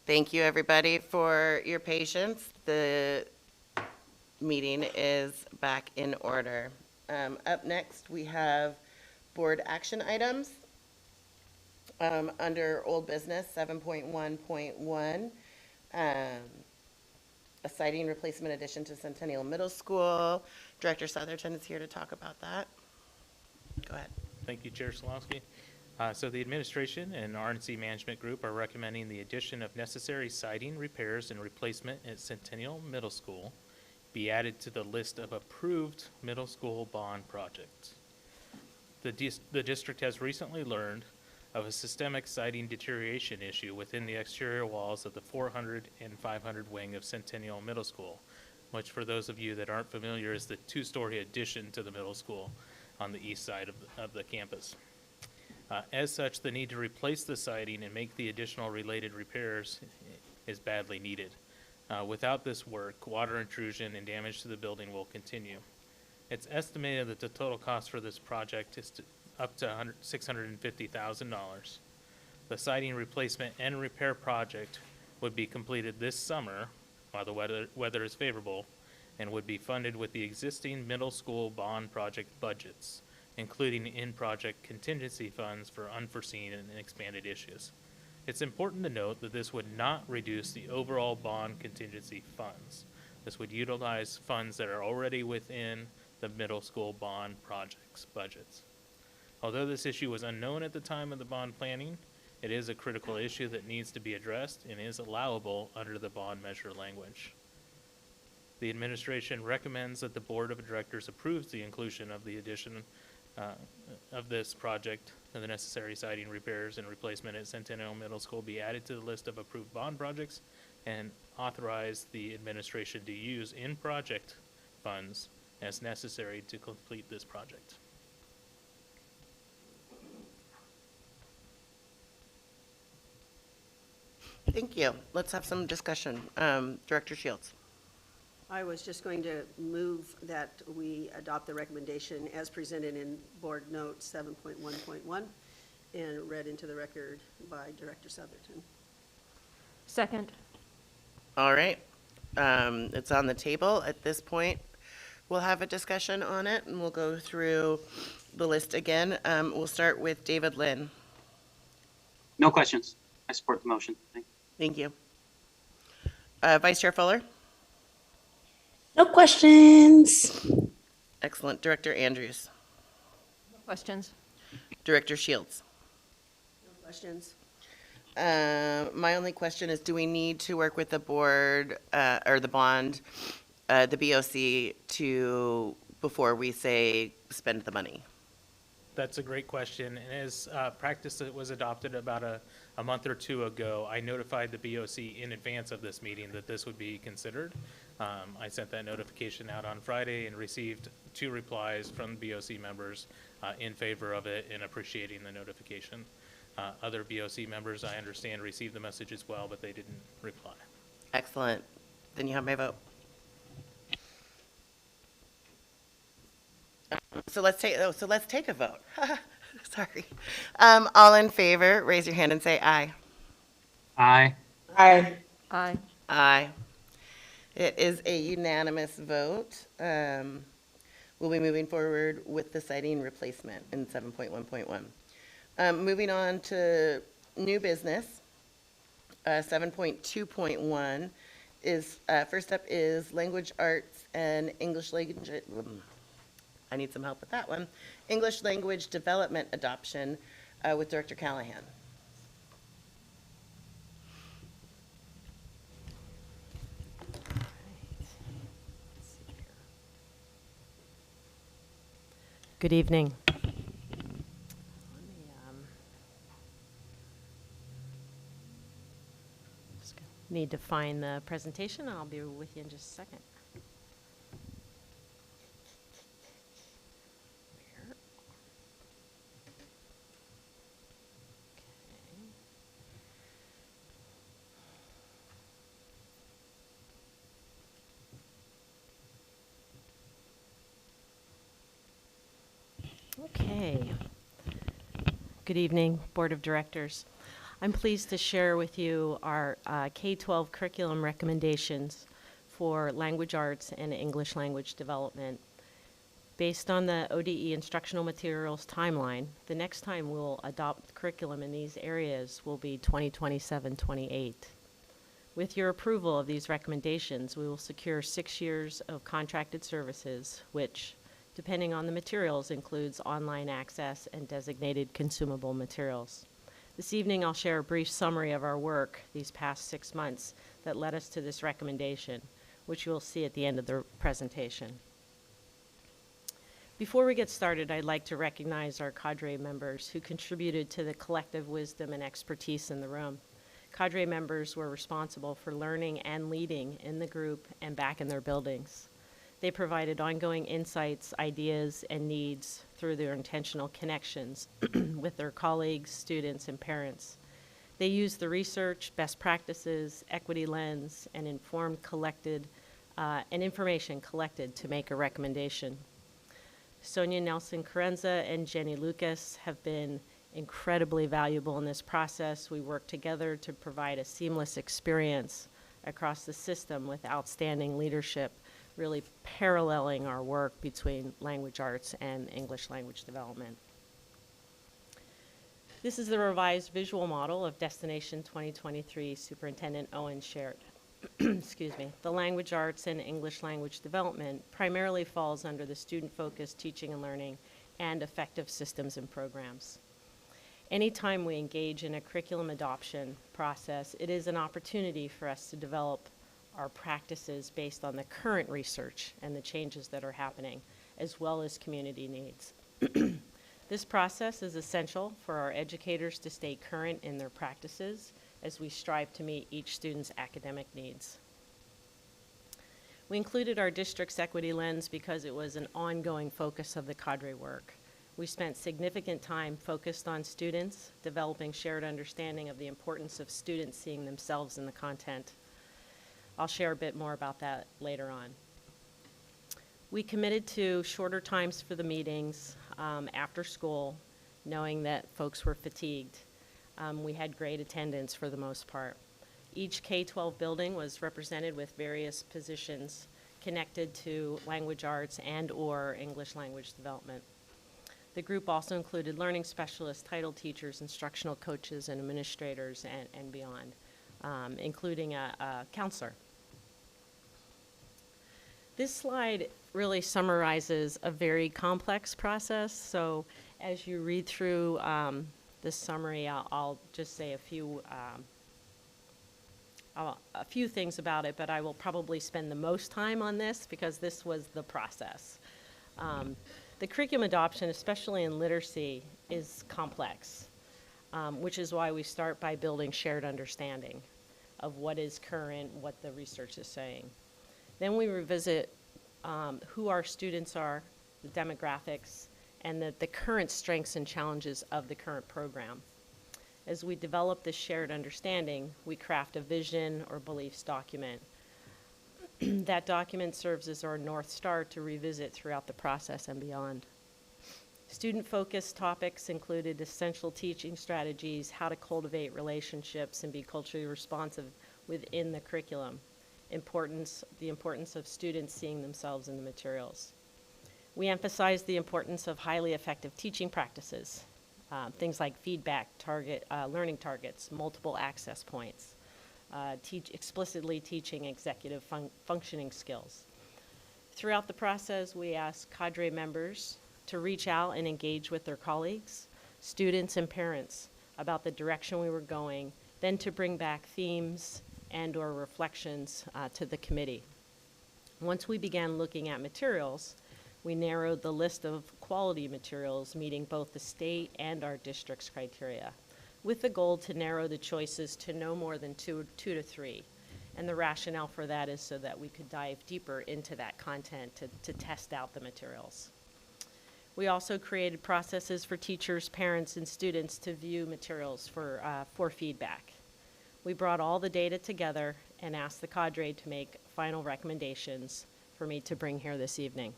Thank you, everybody, for your patience. The meeting is back in order. Up next, we have board action items. Under old business, 7.1.1, a siding replacement addition to Centennial Middle School. Director Southerton is here to talk about that. Go ahead. Thank you, Chair Solowski. So the administration and RNC Management Group are recommending the addition of necessary siding repairs and replacement at Centennial Middle School be added to the list of approved middle school bond projects. The district has recently learned of a systemic siding deterioration issue within the exterior walls of the 400 and 500 wing of Centennial Middle School, which for those of you that aren't familiar is the two-story addition to the middle school on the east side of the campus. As such, the need to replace the siding and make the additional related repairs is badly needed. Without this work, water intrusion and damage to the building will continue. It's estimated that the total cost for this project is up to $650,000. The siding replacement and repair project would be completed this summer while the weather is favorable and would be funded with the existing middle school bond project budgets, including in-project contingency funds for unforeseen and expanded issues. It's important to note that this would not reduce the overall bond contingency funds. This would utilize funds that are already within the middle school bond projects budgets. Although this issue was unknown at the time of the bond planning, it is a critical issue that needs to be addressed and is allowable under the bond measure language. The administration recommends that the Board of Directors approves the inclusion of the addition of this project and the necessary siding repairs and replacement at Centennial Middle School be added to the list of approved bond projects and authorize the administration to use in-project funds as necessary to complete this project. Thank you. Let's have some discussion. Director Shields. I was just going to move that we adopt the recommendation as presented in Board Note 7.1.1 and read into the record by Director Southerton. Second. All right. It's on the table at this point. We'll have a discussion on it, and we'll go through the list again. We'll start with David Lynn. No questions. I support the motion. Thank you. Vice Chair Fuller? No questions. Excellent. Director Andrews? Questions? Director Shields? No questions? My only question is, do we need to work with the board or the bond, the BOC before we say spend the money? That's a great question. And as practice that was adopted about a month or two ago, I notified the BOC in advance of this meeting that this would be considered. I sent that notification out on Friday and received 2 replies from BOC members in favor of it and appreciating the notification. Other BOC members, I understand, received the message as well, but they didn't reply. Excellent. Then you have my vote. So let's take a vote. Sorry. All in favor, raise your hand and say aye. Aye. Aye. Aye. Aye. It is a unanimous vote. We'll be moving forward with the siding replacement in 7.1.1. Moving on to new business, 7.2.1 is, first up is language arts and English language. I need some help with that one. English language development adoption with Director Callahan. Good evening. Just need to find the presentation. I'll be with you in just a second. Where? Okay. Good evening, Board of Directors. I'm pleased to share with you our K-12 curriculum recommendations for language arts and English language development. Based on the ODE instructional materials timeline, the next time we'll adopt curriculum in these areas will be 2027-28. With your approval of these recommendations, we will secure 6 years of contracted services, which, depending on the materials, includes online access and designated consumable materials. This evening, I'll share a brief summary of our work these past 6 months that led us to this recommendation, which you'll see at the end of the presentation. Before we get started, I'd like to recognize our cadre members who contributed to the collective wisdom and expertise in the room. Cadre members were responsible for learning and leading in the group and back in their buildings. They provided ongoing insights, ideas, and needs through their intentional connections with their colleagues, students, and parents. They used the research, best practices, equity lens, and information collected to make a recommendation. Sonia Nelson Carenza and Jenny Lucas have been incredibly valuable in this process. We work together to provide a seamless experience across the system with outstanding leadership, really paralleling our work between language arts and English language development. This is the revised visual model of Destination 2023 Superintendent Owens shared. Excuse me. The language arts and English language development primarily falls under the student-focused teaching and learning and effective systems and programs. Anytime we engage in a curriculum adoption process, it is an opportunity for us to develop our practices based on the current research and the changes that are happening, as well as community needs. This process is essential for our educators to stay current in their practices as we strive to meet each student's academic needs. We included our district's equity lens because it was an ongoing focus of the cadre work. We spent significant time focused on students, developing shared understanding of the importance of students seeing themselves in the content. I'll share a bit more about that later on. We committed to shorter times for the meetings after school, knowing that folks were fatigued. We had great attendance for the most part. Each K-12 building was represented with various positions connected to language arts and/or English language development. The group also included learning specialists, title teachers, instructional coaches, and administrators, and beyond, including a counselor. This slide really summarizes a very complex process. So as you read through this summary, I'll just say a few things about it, but I will probably spend the most time on this because this was the process. The curriculum adoption, especially in literacy, is complex, which is why we start by building shared understanding of what is current, what the research is saying. Then we revisit who our students are, the demographics, and the current strengths and challenges of the current program. As we develop this shared understanding, we craft a vision or beliefs document. That document serves as our North Star to revisit throughout the process and beyond. Student-focused topics included essential teaching strategies, how to cultivate relationships and be culturally responsive within the curriculum, the importance of students seeing themselves in the materials. We emphasized the importance of highly effective teaching practices, things like feedback, learning targets, multiple access points, explicitly teaching executive functioning skills. Throughout the process, we asked cadre members to reach out and engage with their colleagues, students, and parents about the direction we were going, then to bring back themes and/or reflections to the committee. Once we began looking at materials, we narrowed the list of quality materials meeting both the state and our district's criteria, with the goal to narrow the choices to no more than two to three. And the rationale for that is so that we could dive deeper into that content to test out the materials. We also created processes for teachers, parents, and students to view materials for feedback. We brought all the data together and asked the cadre to make final recommendations for me to bring here this evening.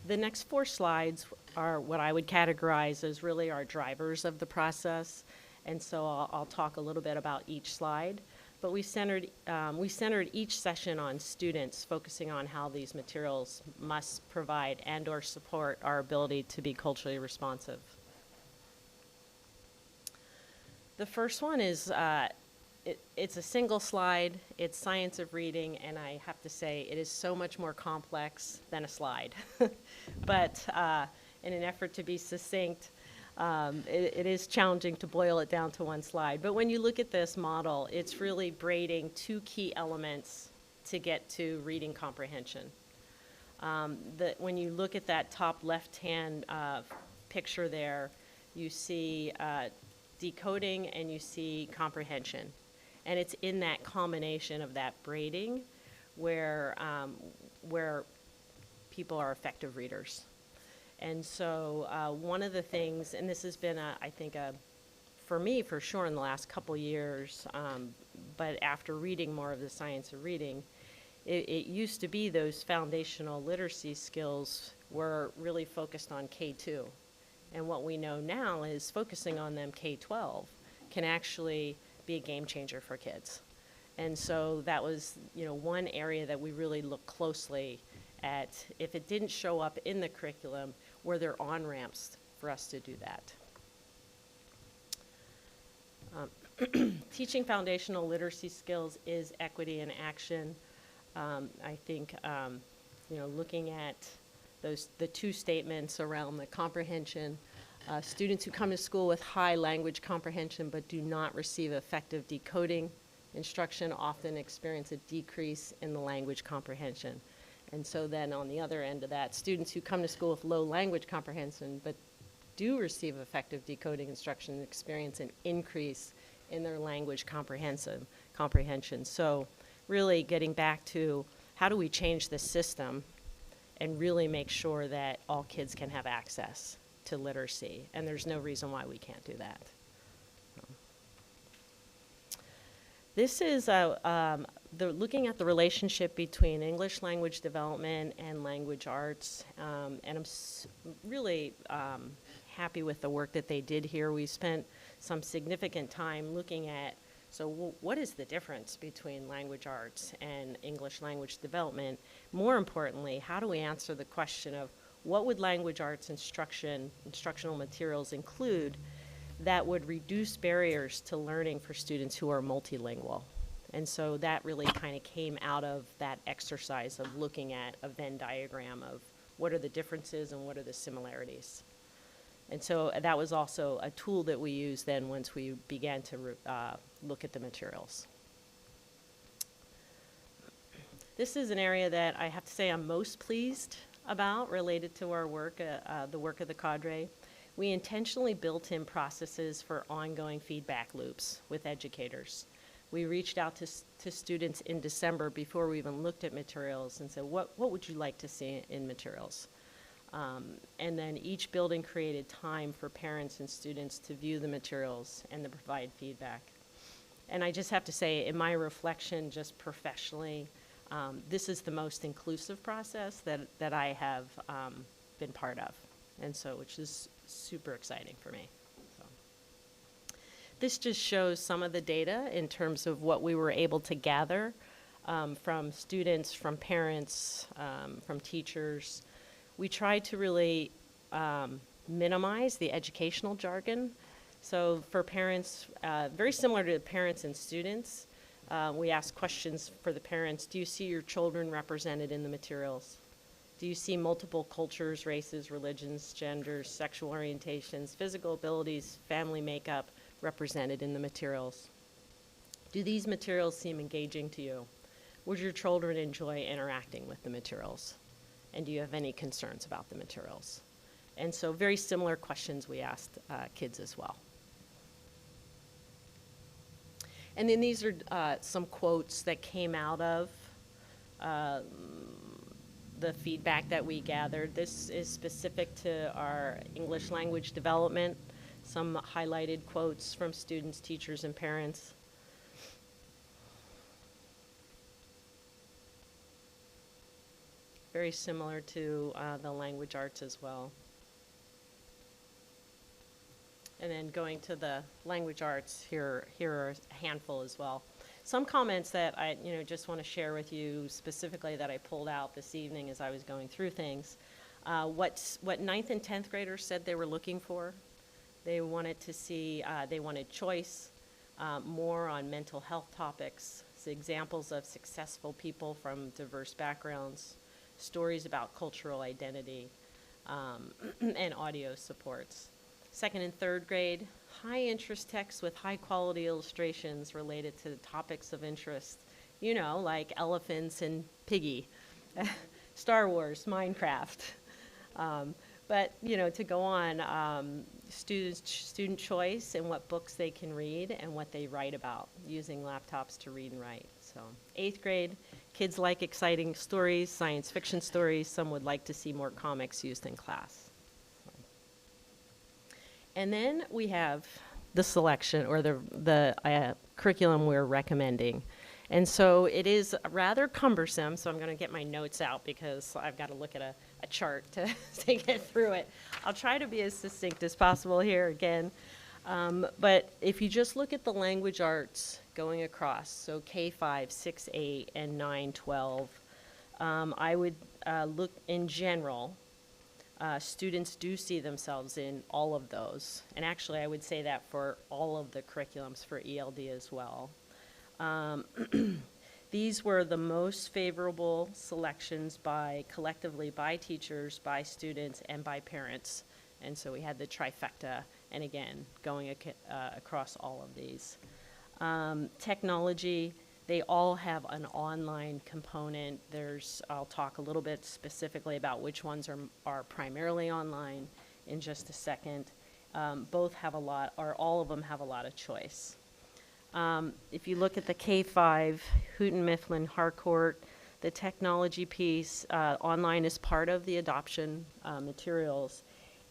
The next 4 slides are what I would categorize as really our drivers of the process. And so I'll talk a little bit about each slide. But we centered each session on students, focusing on how these materials must provide and or support our ability to be culturally responsive. The first one is, it's a single slide, it's science of reading, and I have to say it is so much more complex than a slide. But in an effort to be succinct, it is challenging to boil it down to one slide. But when you look at this model, it's really braiding 2 key elements to get to reading comprehension. When you look at that top left-hand picture there, you see decoding and you see comprehension. And it's in that combination of that braiding where people are effective readers. And so one of the things, and this has been, I think, for me, for sure, in the last couple years, but after reading more of the science of reading, it used to be those foundational literacy skills were really focused on K2. And what we know now is focusing on them K-12 can actually be a game changer for kids. And so that was, one area that we really looked closely at. If it didn't show up in the curriculum, were there on-ramps for us to do that? Teaching foundational literacy skills is equity in action. I think, looking at the 2 statements around the comprehension, students who come to school with high language comprehension but do not receive effective decoding instruction often experience a decrease in the language comprehension. And so then on the other end of that, students who come to school with low language comprehension but do receive effective decoding instruction experience an increase in their language comprehension. So really getting back to how do we change the system and really make sure that all kids can have access to literacy. And there's no reason why we can't do that. This is looking at the relationship between English language development and language arts. And I'm really happy with the work that they did here. We spent some significant time looking at, so what is the difference between language arts and English language development? More importantly, how do we answer the question of what would language arts instructional materials include that would reduce barriers to learning for students who are multilingual? And so that really kind of came out of that exercise of looking at a Venn diagram of what are the differences and what are the similarities. And so that was also a tool that we used then once we began to look at the materials. This is an area that I have to say I'm most pleased about related to our work, the work of the cadre. We intentionally built in processes for ongoing feedback loops with educators. We reached out to students in December before we even looked at materials and said, what would you like to see in materials? And then each building created time for parents and students to view the materials and to provide feedback. And I just have to say, in my reflection, just professionally, this is the most inclusive process that I have been part of, and so which is super exciting for me. So. This just shows some of the data in terms of what we were able to gather from students, from parents, from teachers. We tried to really minimize the educational jargon. So for parents, very similar to parents and students, we asked questions for the parents. Do you see your children represented in the materials? Do you see multiple cultures, races, religions, genders, sexual orientations, physical abilities, family makeup represented in the materials? Do these materials seem engaging to you? Would your children enjoy interacting with the materials? And do you have any concerns about the materials? And so very similar questions we asked kids as well. And then these are some quotes that came out of the feedback that we gathered. This is specific to our English language development, some highlighted quotes from students, teachers, and parents. very similar to the language arts as well. And then going to the language arts, here are a handful as well. Some comments that I just want to share with you specifically that I pulled out this evening as I was going through things. What 9th and 10th graders said they were looking for. They wanted to see, they wanted choice, more on mental health topics, so examples of successful people from diverse backgrounds, stories about cultural identity, and audio supports. 2nd and 3rd grade, high interest texts with high quality illustrations related to the topics of interest, like elephants and piggy, Star Wars, Minecraft. But, to go on, student choice and what books they can read and what they write about, using laptops to read and write. So 8th grade, kids like exciting stories, science fiction stories. Some would like to see more comics used in class. And then we have the selection, or the curriculum we're recommending. And so it is rather cumbersome, so I'm going to get my notes out because I've got to look at a chart to get through it. I'll try to be as succinct as possible here again. But if you just look at the language arts going across, so K-5, 6, 8, and 9, 12, I would look in general. Students do see themselves in all of those. And actually, I would say that for all of the curriculums for ELD as well. These were the most favorable selections collectively by teachers, by students, and by parents. And so we had the trifecta, and again, going across all of these. Technology, they all have an online component. I'll talk a little bit specifically about which ones are primarily online in just a second. Both have a lot, or all of them have a lot of choice. If you look at the K-5, Houghton Mifflin Harcourt, the technology piece, online is part of the adoption materials,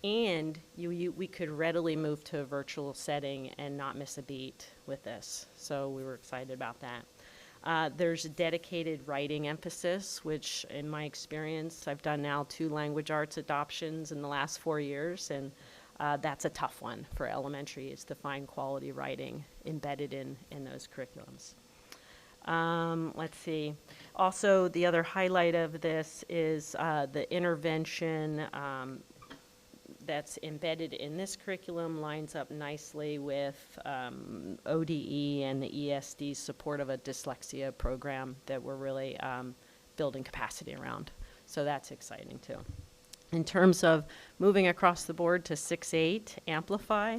and we could readily move to a virtual setting and not miss a beat with this. So we were excited about that. There's a dedicated writing emphasis, which in my experience, I've done now 2 language arts adoptions in the last 4 years, and that's a tough one for elementary, is to find quality writing embedded in those curriculums. Let's see. Also, the other highlight of this is the intervention that's embedded in this curriculum lines up nicely with ODE and the ESD support of a dyslexia program that we're really building capacity around. So that's exciting too. In terms of moving across the board to 6-8, Amplify,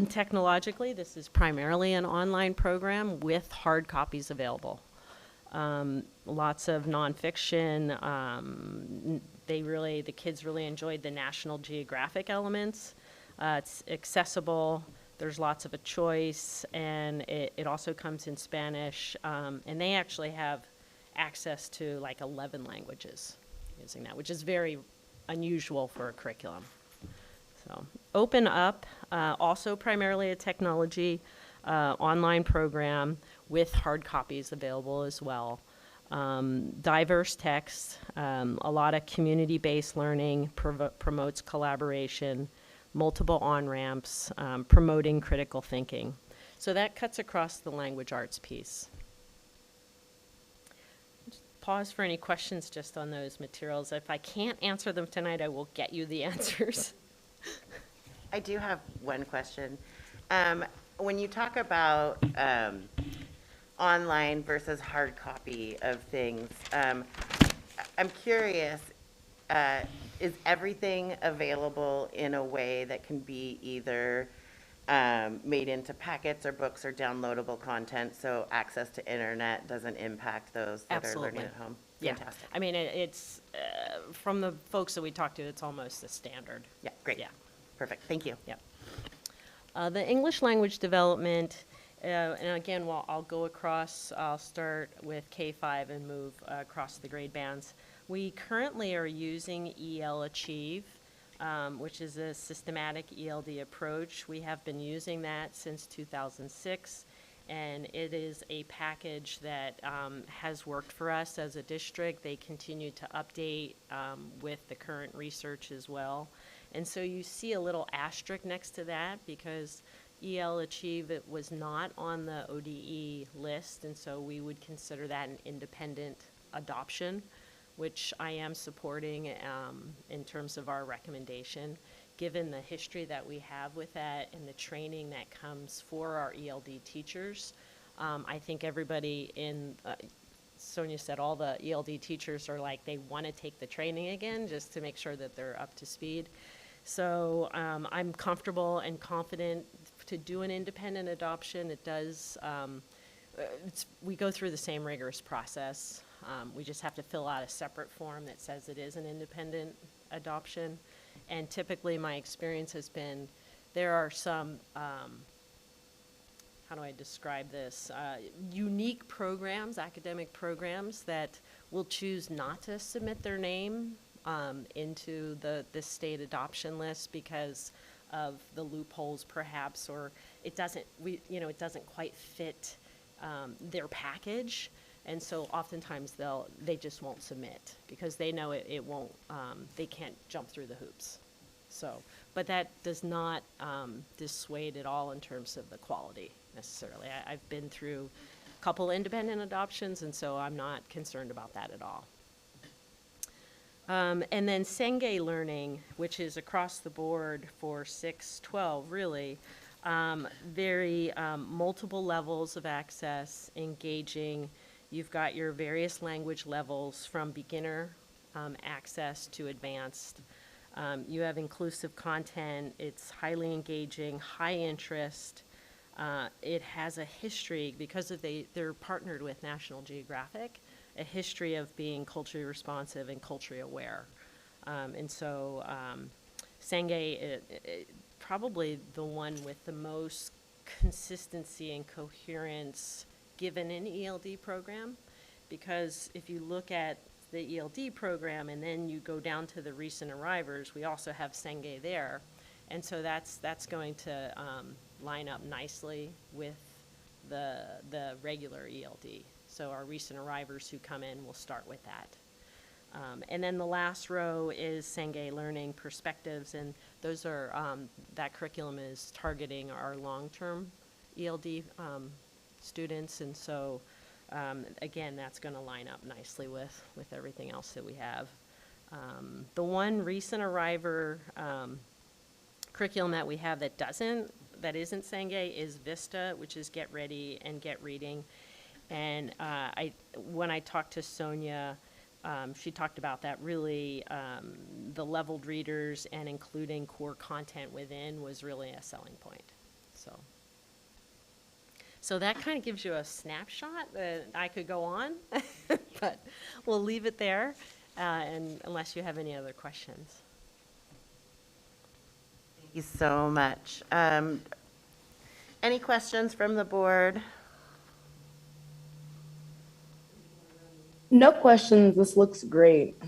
technologically, this is primarily an online program with hard copies available. Lots of nonfiction. The kids really enjoyed the National Geographic elements. It's accessible. There's lots of a choice, and it also comes in Spanish. And they actually have access to like 11 languages using that, which is very unusual for a curriculum. So Open Up, also primarily a technology online program with hard copies available as well. Diverse text, a lot of community-based learning, promotes collaboration, multiple on-ramps, promoting critical thinking. So that cuts across the language arts piece. Pause for any questions just on those materials. If I can't answer them tonight, I will get you the answers. I do have one question. When you talk about online versus hard copy of things, I'm curious, is everything available in a way that can be either made into packets or books or downloadable content, so access to internet doesn't impact those that Absolutely. are learning at home? Yeah. Fantastic. I mean, it's, from the folks that we talked to, it's almost a standard. Yeah, great. Yeah. Perfect. Thank you. Yep. The English language development, and again, I'll go across, I'll start with K-5 and move across the grade bands. We currently are using EL Achieve, which is a systematic ELD approach. We have been using that since 2006. And it is a package that has worked for us as a district. They continue to update with the current research as well. And so you see a little asterisk next to that because EL Achieve, it was not on the ODE list, and so we would consider that an independent adoption, which I am supporting in terms of our recommendation, given the history that we have with that and the training that comes for our ELD teachers. I think everybody in, Sonia said all the ELD teachers are like, they want to take the training again just to make sure that they're up to speed. So I'm comfortable and confident to do an independent adoption. It does, we go through the same rigorous process. We just have to fill out a separate form that says it is an independent adoption. And typically my experience has been, there are some, how do I describe this? Unique programs, academic programs that will choose not to submit their name into the state adoption list because of the loopholes perhaps, or it doesn't, it doesn't quite fit their package. And so oftentimes they just won't submit because they know it won't, they can't jump through the hoops. So, but that does not dissuade at all in terms of the quality necessarily. I've been through a couple independent adoptions, and so I'm not concerned about that at all. And then Senge learning, which is across the board for 6-12, really, very multiple levels of access, engaging. You've got your various language levels from beginner access to advanced. You have inclusive content. It's highly engaging, high interest. It has a history, because they're partnered with National Geographic, a history of being culturally responsive and culturally aware. And so Senge, probably the one with the most consistency and coherence given an ELD program, because if you look at the ELD program and then you go down to the recent arrivers, we also have Senge there. And so that's going to line up nicely with the regular ELD. So our recent arrivers who come in will start with that. And then the last row is Senge Learning Perspectives, and those are, that curriculum is targeting our long-term ELD students, and so again, that's going to line up nicely with everything else that we have. The one recent arriver curriculum that we have that isn't Senge is Vista, which is Get Ready and Get Reading. And when I talked to Sonia, she talked about that really, the leveled readers and including core content within was really a selling point. So that kind of gives you a snapshot. I could go on, but we'll leave it there, and unless you have any other questions. Thank you so much. Any questions from the board? No questions. This looks great.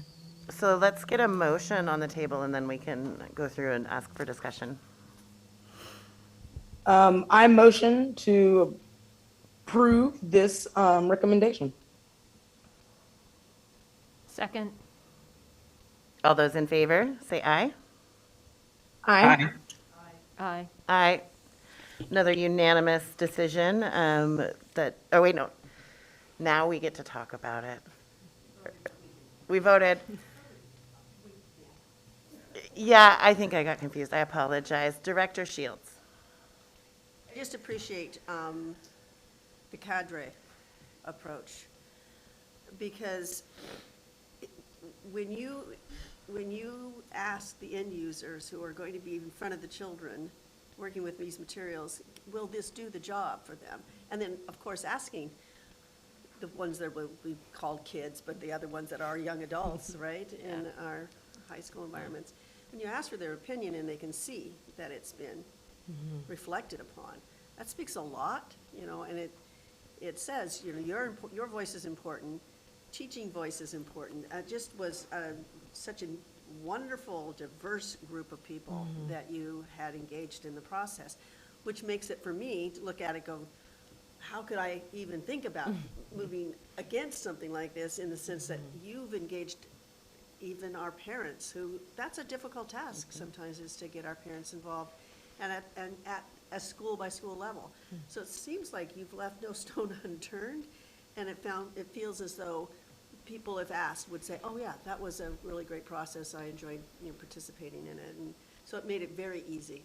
So let's get a motion on the table and then we can go through and ask for discussion. I motion to approve this recommendation. Second. All those in favor, say aye. Aye. Aye. Aye. Another unanimous decision that, oh wait, no. Now we get to talk about it. We voted. Yeah, I think I got confused. I apologize. Director Shields. I just appreciate the cadre approach, because when you ask the end users who are going to be in front of the children working with these materials, will this do the job for them? And then, of course, asking the ones that we called kids, but the other ones that are young adults, right, in our high school environments. When you ask for their opinion and they can see that it's been reflected upon, that speaks a lot, and it says, your voice is important, teaching voice is important. It just was such a wonderful, diverse group of people that you had engaged in the process, which makes it, for me, to look at it, go, how could I even think about moving against something like this, in the sense that you've engaged even our parents, who, that's a difficult task sometimes, is to get our parents involved, and at a school by school level. So it seems like you've left no stone unturned, and it feels as though people, if asked, would say, oh yeah, that was a really great process, I enjoyed, participating in it. And so it made it very easy.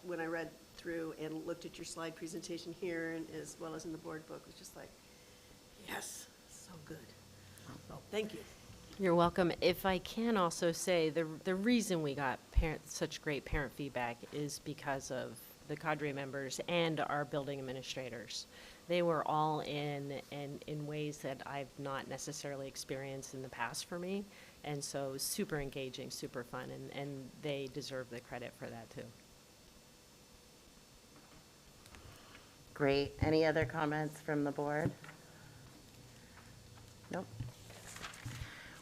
When I read through and looked at your slide presentation here, and as well as in the board book, it was just like, yes, so good. So, thank you. You're welcome. If I can also say, the reason we got such great parent feedback is because of the cadre members and our building administrators. They were all in ways that I've not necessarily experienced in the past for me. And so super engaging, super fun, and they deserve the credit for that too. Great. Any other comments from the board? Nope.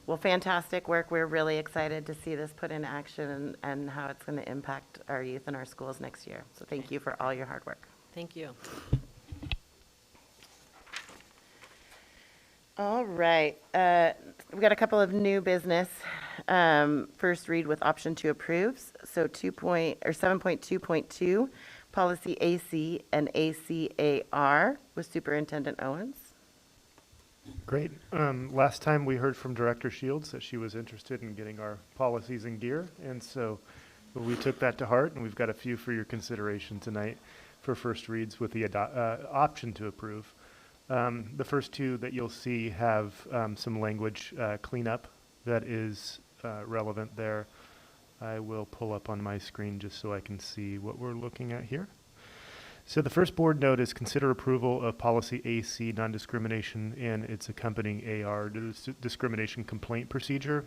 Well, fantastic work. We're really excited to see this put in action and how it's going to impact our youth and our schools next year. So thank you for all your hard work. Thank you. All right. We've got a couple of new business. First read with option to approves. So 7.2.2, policy AC and ACAR with Superintendent Owens. Great. Last time we heard from Director Shields that she was interested in getting our policies in gear, and so we took that to heart, and we've got a few for your consideration tonight for first reads with the option to approve. The first two that you'll see have some language cleanup that is relevant there. I will pull up on my screen just so I can see what we're looking at here. So the first board note is consider approval of policy AC, non-discrimination, and its accompanying AR, discrimination complaint procedure.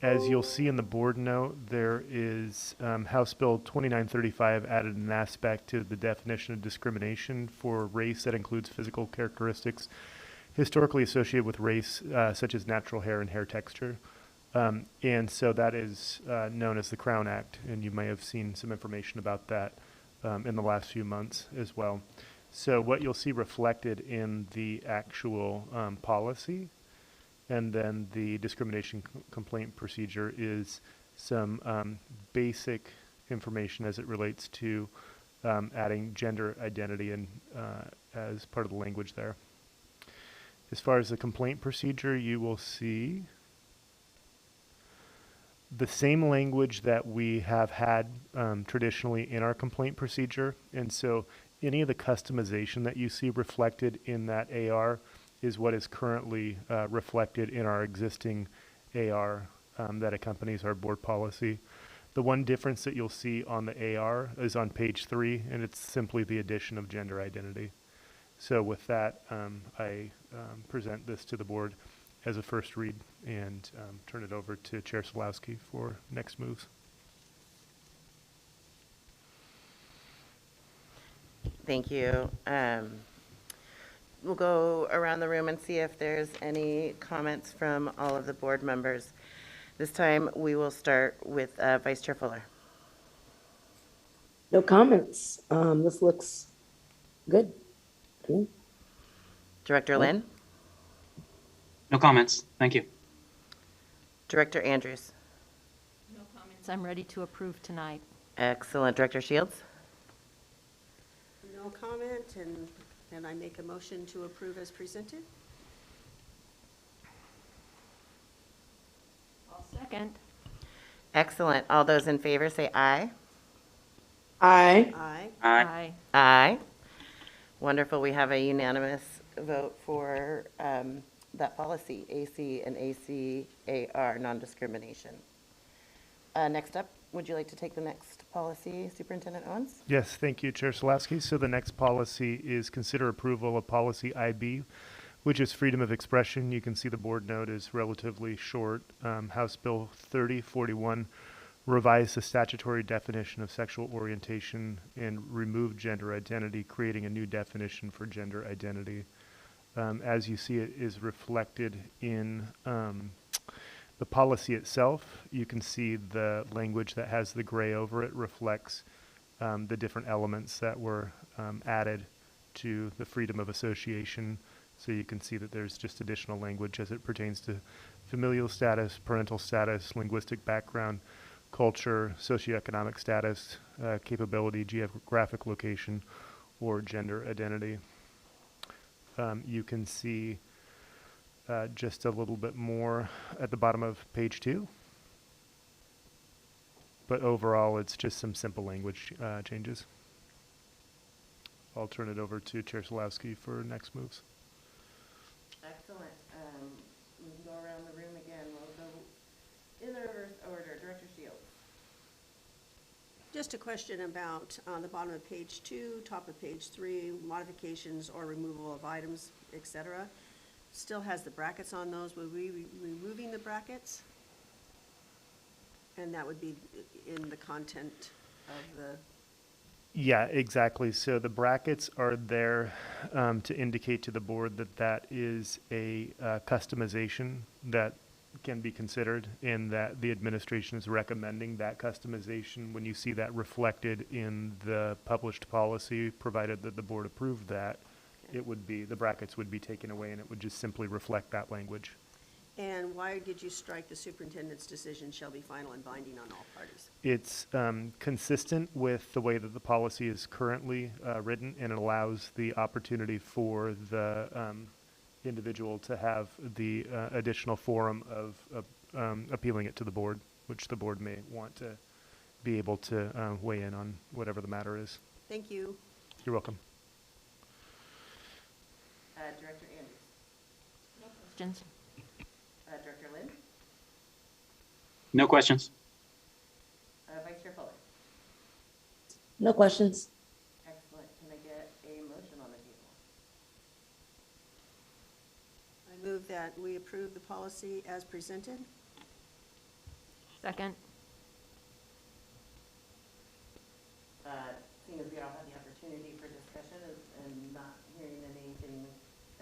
As you'll see in the board note, there is House Bill 2935 added an aspect to the definition of discrimination for race that includes physical characteristics historically associated with race, such as natural hair and hair texture. And so that is known as the Crown Act, and you may have seen some information about that in the last few months as well. So what you'll see reflected in the actual policy and then the discrimination complaint procedure is some basic information as it relates to adding gender identity and as part of the language there. As far as the complaint procedure, you will see the same language that we have had traditionally in our complaint procedure. And so any of the customization that you see reflected in that AR is what is currently reflected in our existing AR that accompanies our board policy. The one difference that you'll see on the AR is on page 3, and it's simply the addition of gender identity. So with that, I present this to the board as a first read and turn it over to Chair Solowski for next moves. Thank you. We'll go around the room and see if there's any comments from all of the board members. This time we will start with Vice Chair Fuller. No comments. This looks good. Director Lynn? No comments. Thank you. Director Andrews? No comments. I'm ready to approve tonight. Excellent. Director Shields? No comment, and I make a motion to approve as presented. I'll second. Excellent. All those in favor say aye. Aye. Aye. Aye. Aye. Wonderful. We have a unanimous vote for that policy, AC and ACAR, non-discrimination. Next up, would you like to take the next policy, Superintendent Owens? Yes, thank you, Chair Solowski. So the next policy is consider approval of policy IB, which is freedom of expression. You can see the board note is relatively short. House Bill 3041 revised the statutory definition of sexual orientation and removed gender identity, creating a new definition for gender identity. As you see, it is reflected in the policy itself. You can see the language that has the gray over it reflects the different elements that were added to the freedom of association. So you can see that there's just additional language as it pertains to familial status, parental status, linguistic background, culture, socioeconomic status, capability, geographic location, or gender identity. You can see just a little bit more at the bottom of page 2. But overall, it's just some simple language changes. I'll turn it over to Chair Solowski for next moves. Excellent. We can go around the room again. We'll go in the reverse order. Director Shields. Just a question about on the bottom of page 2, top of page 3, modifications or removal of items, et cetera. Still has the brackets on those. Will we be removing the brackets? And that would be in the content of the, Yeah, exactly. So the brackets are there to indicate to the board that that is a customization that can be considered, and that the administration is recommending that customization. When you see that reflected in the published policy, provided that the board approved that, it would be, the brackets would be taken away and it would just simply reflect that language. and why did you strike the superintendent's decision shall be final and binding on all parties? It's consistent with the way that the policy is currently written, and it allows the opportunity for the individual to have the additional forum of appealing it to the board, which the board may want to be able to weigh in on whatever the matter is. Thank you. You're welcome. Director Andrews. Questions? Director Lynn. No questions. Vice Chair Fuller. No questions. Excellent. Can I get a motion on the table? I move that we approve the policy as presented. Second? Seeing as we all had the opportunity for discussion and not hearing anything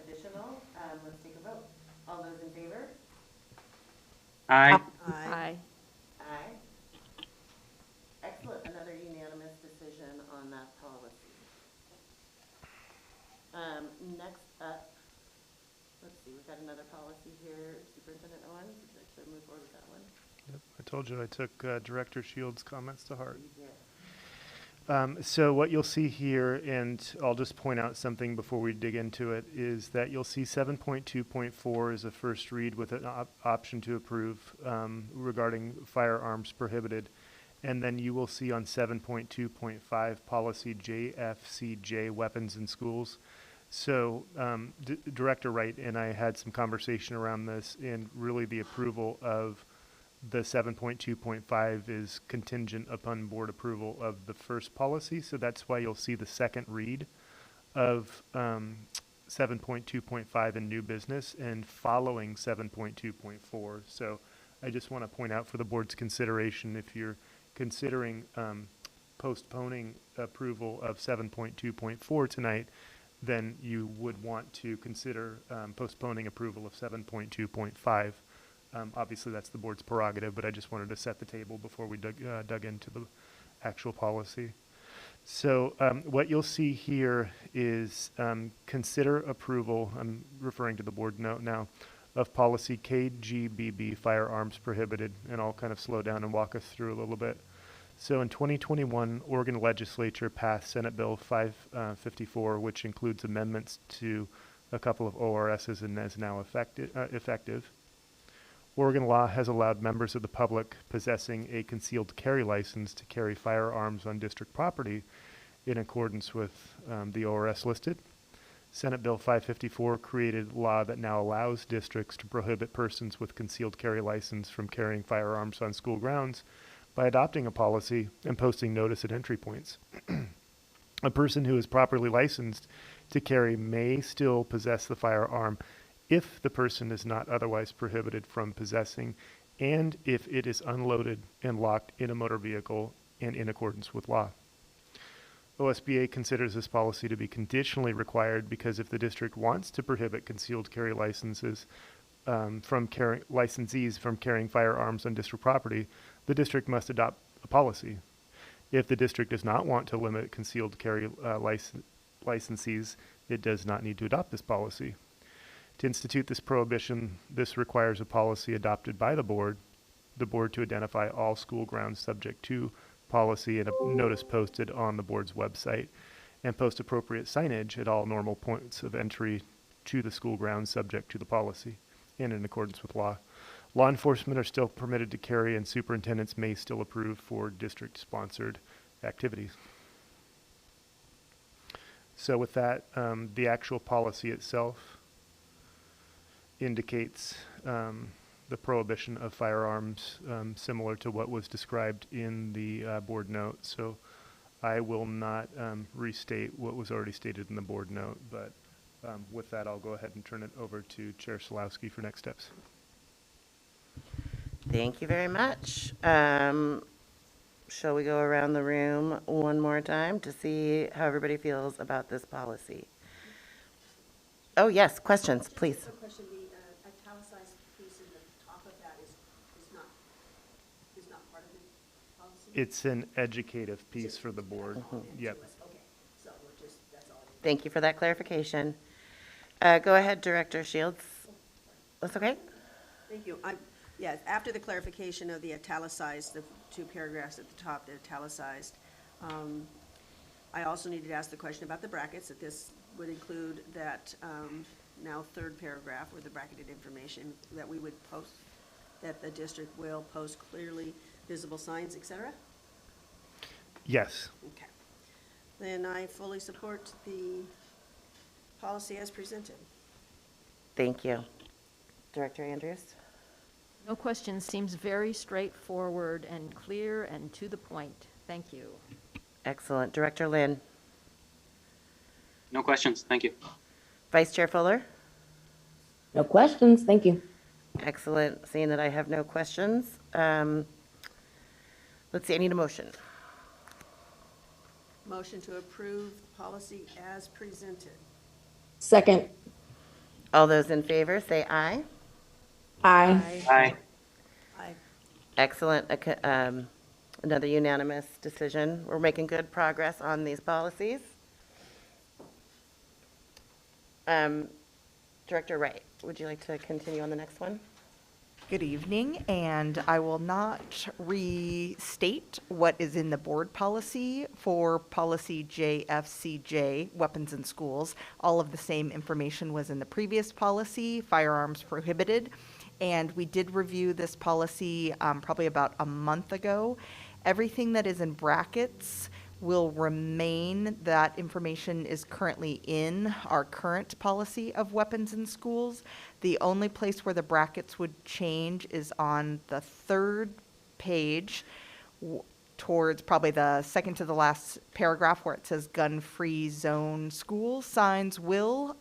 additional, let's take a vote. All those in favor? Aye. Aye. Aye. Excellent. Another unanimous decision on that policy. Next up, let's see, we've got another policy here. Superintendent Owens, would you like to move forward with that one? Yep. I told you I took Director Shields' comments to heart. You did. So what you'll see here, and I'll just point out something before we dig into it, is that you'll see 7.2.4 is a first read with an option to approve regarding firearms prohibited. And then you will see on 7.2.5 policy JFCJ, weapons in schools. So Director Wright and I had some conversation around this, and really the approval of the 7.2.5 is contingent upon board approval of the first policy. So that's why you'll see the second read of 7.2.5 in new business and following 7.2.4. So I just want to point out for the board's consideration, if you're considering postponing approval of 7.2.4 tonight, then you would want to consider postponing approval of 7.2.5. Obviously, that's the board's prerogative, but I just wanted to set the table before we dug into the actual policy. So what you'll see here is consider approval, I'm referring to the board note now, of policy KGBB, firearms prohibited, and I'll kind of slow down and walk us through a little bit. So in 2021, Oregon legislature passed Senate Bill 554, which includes amendments to a couple of ORSs and is now effective. Oregon law has allowed members of the public possessing a concealed carry license to carry firearms on district property in accordance with the ORS listed. Senate Bill 554 created law that now allows districts to prohibit persons with concealed carry license from carrying firearms on school grounds by adopting a policy and posting notice at entry points. A person who is properly licensed to carry may still possess the firearm if the person is not otherwise prohibited from possessing, and if it is unloaded and locked in a motor vehicle and in accordance with law. OSBA considers this policy to be conditionally required because if the district wants to prohibit concealed carry licensees from carrying firearms on district property, the district must adopt a policy. If the district does not want to limit concealed carry licensees, it does not need to adopt this policy. To institute this prohibition, this requires a policy adopted by the board to identify all school grounds subject to policy and a notice posted on the board's website, and post appropriate signage at all normal points of entry to the school grounds subject to the policy and in accordance with law. Law enforcement are still permitted to carry, and superintendents may still approve for district-sponsored activities. So with that, the actual policy itself indicates the prohibition of firearms, similar to what was described in the board note. So I will not restate what was already stated in the board note, but with that, I'll go ahead and turn it over to Chair Solowski for next steps. Thank you very much. Shall we go around the room one more time to see how everybody feels about this policy? Oh, yes, questions, please. So question, the italicized piece in the top of that is not part of the policy? It's an educative piece for the board. Yep. Okay, so we're just, that's all. Thank you for that clarification. Go ahead, Director Shields. That's okay? Thank you. Yes, after the clarification of the italicized, the two paragraphs at the top, the italicized, I also needed to ask the question about the brackets, that this would include that now third paragraph with the bracketed information that we would post, that the district will post clearly visible signs, et cetera? Yes. Okay. Then I fully support the policy as presented. Thank you. Director Andrews? No questions. Seems very straightforward and clear and to the point. Thank you. Excellent. Director Lynn? No questions. Thank you. Vice Chair Fuller? No questions. Thank you. Excellent. Seeing that I have no questions, let's see, I need a motion. Motion to approve the policy as presented. Second. All those in favor, say aye. Aye. Aye. Aye. Excellent. Another unanimous decision. We're making good progress on these policies. Director Wright, would you like to continue on the next one? Good evening, and I will not restate what is in the board policy for policy JFCJ, weapons in schools. All of the same information was in the previous policy, firearms prohibited, and we did review this policy probably about a month ago. Everything that is in brackets will remain. That information is currently in our current policy of weapons in schools. The only place where the brackets would change is on the third page towards probably the second to the last paragraph where it says gun-free zone school signs will,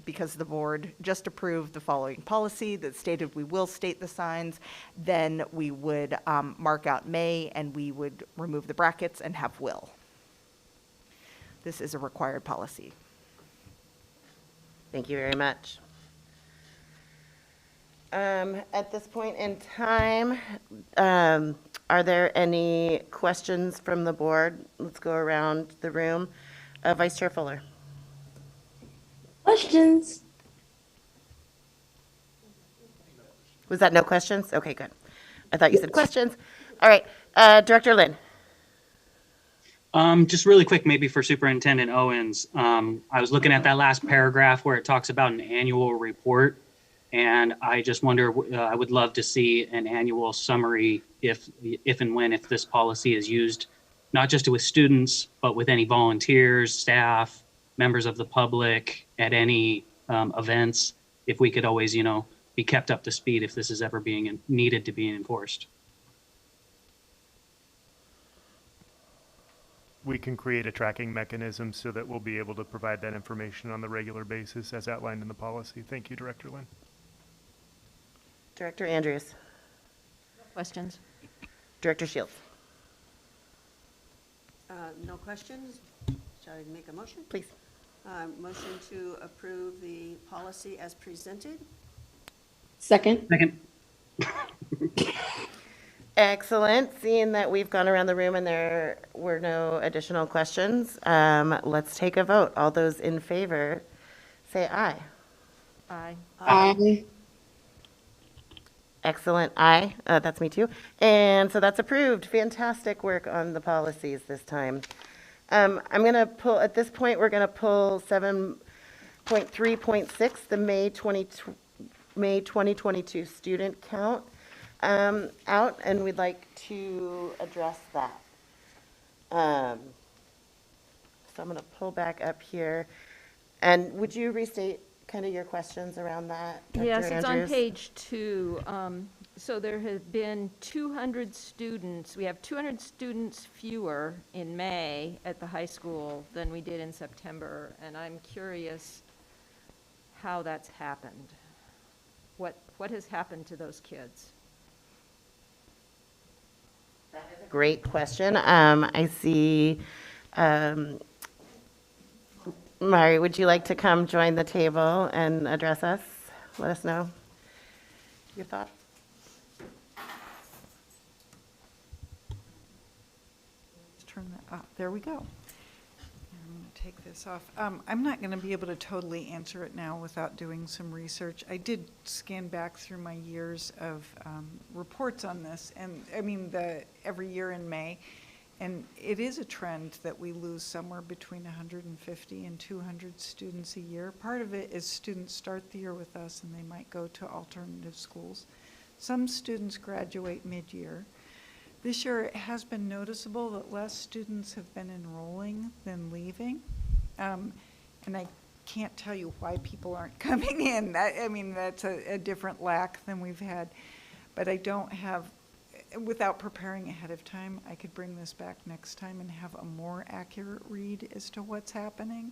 because the board just approved the following policy that stated we will state the signs, then we would mark out may and we would remove the brackets and have will. This is a required policy. Thank you very much. At this point in time, are there any questions from the board? Let's go around the room. Vice Chair Fuller. Questions? Was that no questions? Okay, good. I thought you said questions. All right, Director Lynn. Just really quick, maybe for Superintendent Owens, I was looking at that last paragraph where it talks about an annual report. And I just wonder, I would love to see an annual summary if and when this policy is used, not just with students, but with any volunteers, staff, members of the public at any events, if we could always, be kept up to speed if this is ever being needed to be enforced. We can create a tracking mechanism so that we'll be able to provide that information on the regular basis as outlined in the policy. Thank you, Director Lynn. Director Andrews. Questions? Director Shields. No questions? Shall I make a motion? Please. Motion to approve the policy as presented. Second. Second. Excellent. Seeing that we've gone around the room and there were no additional questions, let's take a vote. All those in favor, say aye. Aye. Excellent. Aye. That's me too. And so that's approved. Fantastic work on the policies this time. I'm going to pull, at this point, we're going to pull 7.3.6, the May 2022 student count out, and we'd like to address that. So I'm going to pull back up here. And would you restate kind of your questions around that, Dr. Yes, it's on Andrews? page 2. So there have been 200 students, we have 200 students fewer in May at the high school than we did in September, and I'm curious how that's happened. What has happened to those kids? Great question. I see, Mari, would you like to come join the table and address us? Let us know your thoughts. Let's turn that up. There we go. I'm going to take this off. I'm not going to be able to totally answer it now without doing some research. I did scan back through my years of reports on this, and I mean every year in May, and it is a trend that we lose somewhere between 150 and 200 students a year. Part of it is students start the year with us and they might go to alternative schools. Some students graduate mid-year. This year it has been noticeable that less students have been enrolling than leaving. And I can't tell you why people aren't coming in. I mean, that's a different lack than we've had. But I don't have, without preparing ahead of time, I could bring this back next time and have a more accurate read as to what's happening.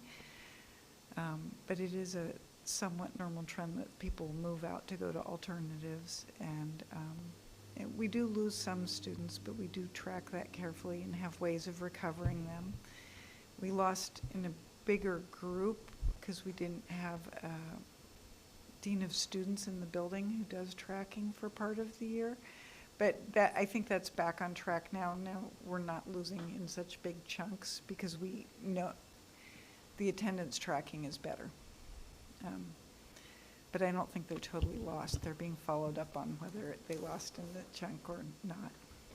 But it is a somewhat normal trend that people move out to go to alternatives. And we do lose some students, but we do track that carefully and have ways of recovering them. We lost in a bigger group because we didn't have a dean of students in the building who does tracking for part of the year. But that, I think that's back on track now. Now we're not losing in such big chunks because we know the attendance tracking is better. But I don't think they're totally lost. They're being followed up on whether they lost in the chunk or not.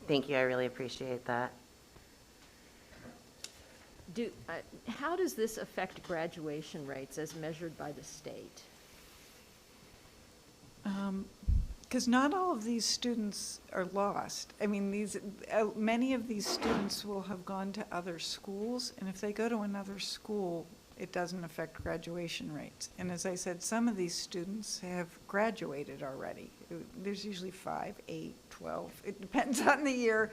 Thank you. I really appreciate that. How does this affect graduation rates as measured by the state? Because not all of these students are lost. I mean, many of these students will have gone to other schools, and if they go to another school, it doesn't affect graduation rates. And as I said, some of these students have graduated already. There's usually 5, 8, 12. It depends on the year.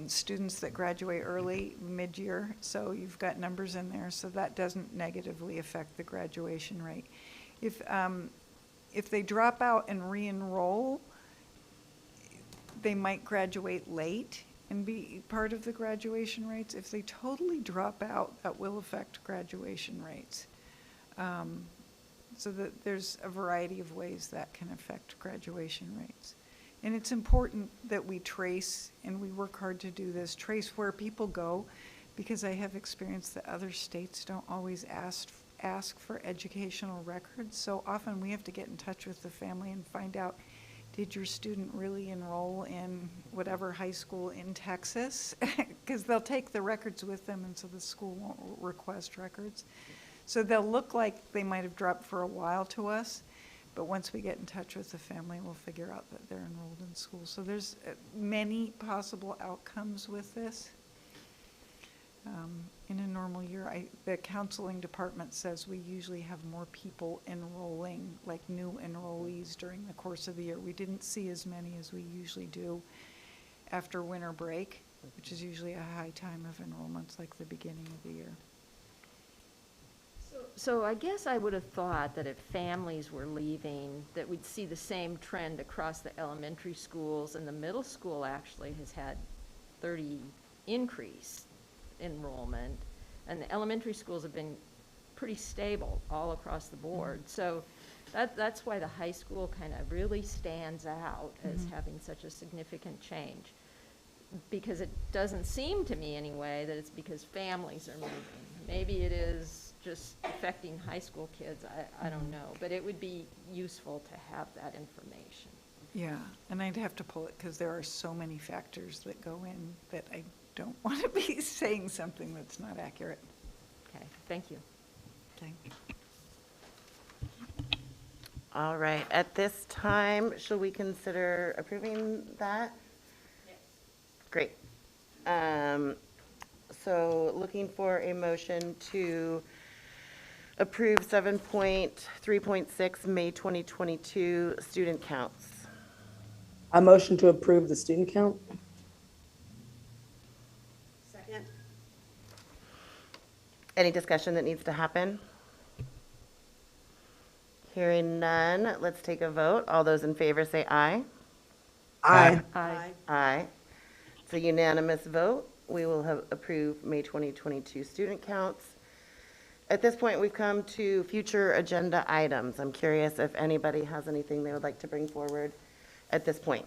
Students that graduate early, mid-year, so you've got numbers in there, so that doesn't negatively affect the graduation rate. If they drop out and re-enroll, they might graduate late and be part of the graduation rates. If they totally drop out, that will affect graduation rates. So that there's a variety of ways that can affect graduation rates. And it's important that we trace, and we work hard to do this, trace where people go, because I have experience that other states don't always ask for educational records. So often we have to get in touch with the family and find out, did your student really enroll in whatever high school in Texas? Because they'll take the records with them, and so the school won't request records. So they'll look like they might have dropped for a while to us, but once we get in touch with the family, we'll figure out that they're enrolled in school. So there's many possible outcomes with this. In a normal year, the counseling department says we usually have more people enrolling, like new enrollees during the course of the year. We didn't see as many as we usually do after winter break, which is usually a high time of enrollments, like the beginning of the year. So I guess I would have thought that if families were leaving, that we'd see the same trend across the elementary schools, and the middle school actually has had 30 increase enrollment, and the elementary schools have been pretty stable all across the board. So That's why the high school kind of really stands out as having such a significant change. Because it doesn't seem to me anyway that it's because families are moving. Maybe it is just affecting high school kids, I don't know. But it would be useful to have that information. Yeah, and I'd have to pull it because there are so many factors that go in that I don't want to be saying something that's not accurate. Okay, thank you. Thank you. All right, at this time, shall we consider approving that? Yes. Great. So looking for a motion to approve 7.3.6 May 2022 student counts. I motion to approve the student count. Second? Any discussion that needs to happen? Hearing none, let's take a vote. All those in favor say aye. Aye. Aye. Aye. It's a unanimous vote. We will have approved May 2022 student counts. At this point, we've come to future agenda items. I'm curious if anybody has anything they would like to bring forward at this point.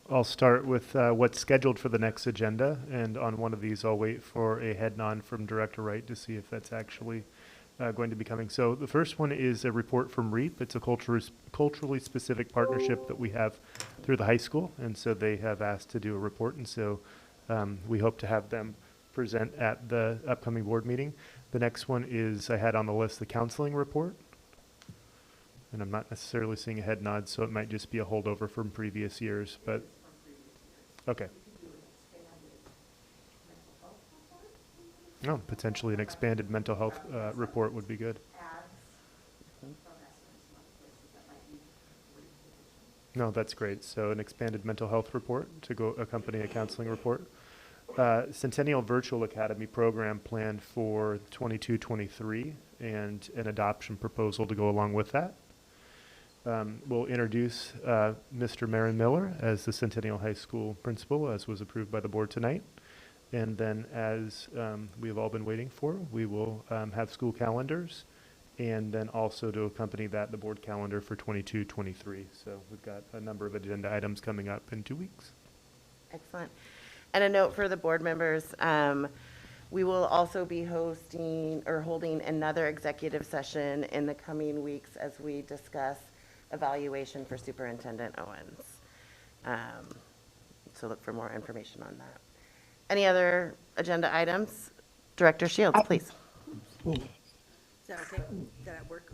I'll start with what's scheduled for the next agenda, and on one of these, I'll wait for a head nod from Director Wright to see if that's actually going to be coming. So the first one is a report from REAP. It's a culturally specific partnership that we have through the high school, and so they have asked to do a report, and so we hope to have them present at the upcoming board meeting. The next one is, I had on the list, the counseling report. And I'm not necessarily seeing a head nod, so it might just be a holdover from previous years, but, okay. No, potentially an expanded mental health report would be good. No, that's great. So an expanded mental health report to go accompany a counseling report. Centennial Virtual Academy program planned for 22-23 and an adoption proposal to go along with that. We'll introduce Mr. Marin Miller as the Centennial High School principal, as was approved by the board tonight. And then, as we have all been waiting for, we will have school calendars, and then also to accompany that, the board calendar for 22-23. So we've got a number of agenda items coming up in 2 weeks. Excellent. And a note for the board members, we will also be holding another executive session in the coming weeks as we discuss evaluation for Superintendent Owens. So look for more information on that. Any other agenda items? Director Shields, please. Is that okay? Did that work?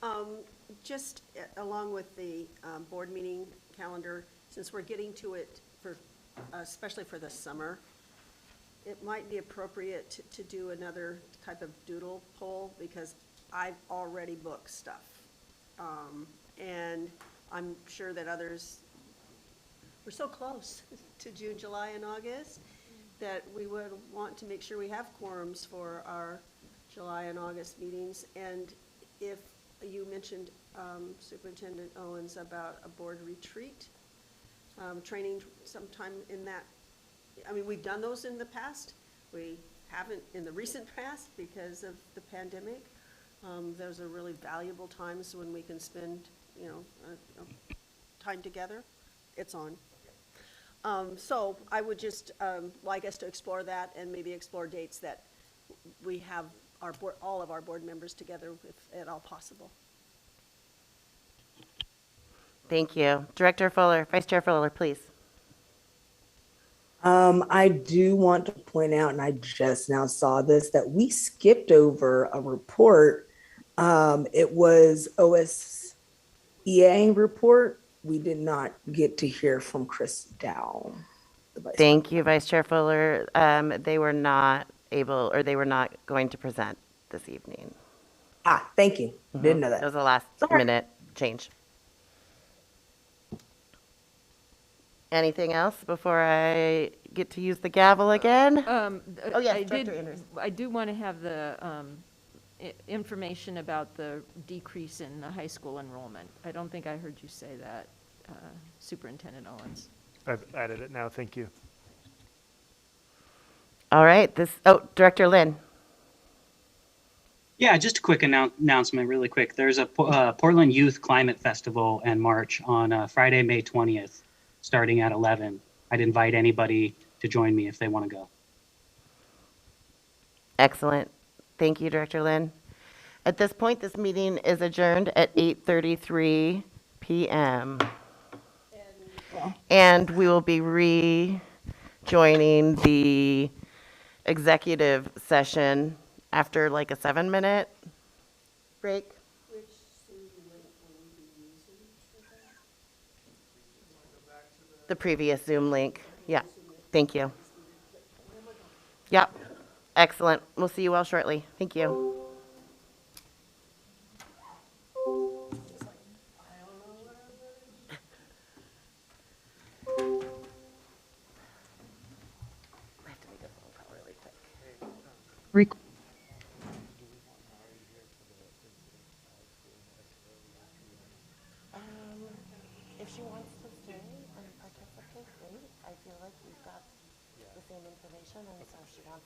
Okay. Just along with the board meeting calendar, since we're getting to it for, especially for the summer, it might be appropriate to do another type of doodle poll because I've already booked stuff. And I'm sure that others, we're so close to June, July, and August that we would want to make sure we have quorums for our July and August meetings. And if you mentioned, Superintendent Owens, about a board retreat, training sometime in that, I mean, we've done those in the past. We haven't in the recent past because of the pandemic. Those are really valuable times when we can spend, time together. It's on. So I would just like us to explore that and maybe explore dates that we have our board, all of our board members together if at all possible. Thank you. Director Fuller, Vice Chair Fuller, please. I do want to point out, and I just now saw this, that we skipped over a report. It was OSEA report. We did not get to hear from Chris Dow. Thank you, Vice Chair Fuller. They were not able, or they were not going to present this evening. Thank you. Didn't know that. That was a last minute change. Anything else before I get to use the gavel again? Oh, yes, Director Anderson. I do want to have the information about the decrease in the high school enrollment. I don't think I heard you say that, Superintendent Owens. I've added it now. Thank you. All right. Director Lynn. Yeah, just a quick announcement, really quick. There's a Portland Youth Climate Festival and March on Friday, May 20th, starting at 11. I'd invite anybody to join me if they want to go. Excellent. Thank you, Director Lynn. At this point, this meeting is adjourned at 8:33 p.m. And we will be rejoining the executive session after like a 7-minute break. The previous Zoom link. Yeah. Thank you. Yep. Excellent. We'll see you all shortly. Thank you. I have to make a phone call really quick. If she wants to stay and participate, great. I feel like we've got the same information, and so if she wants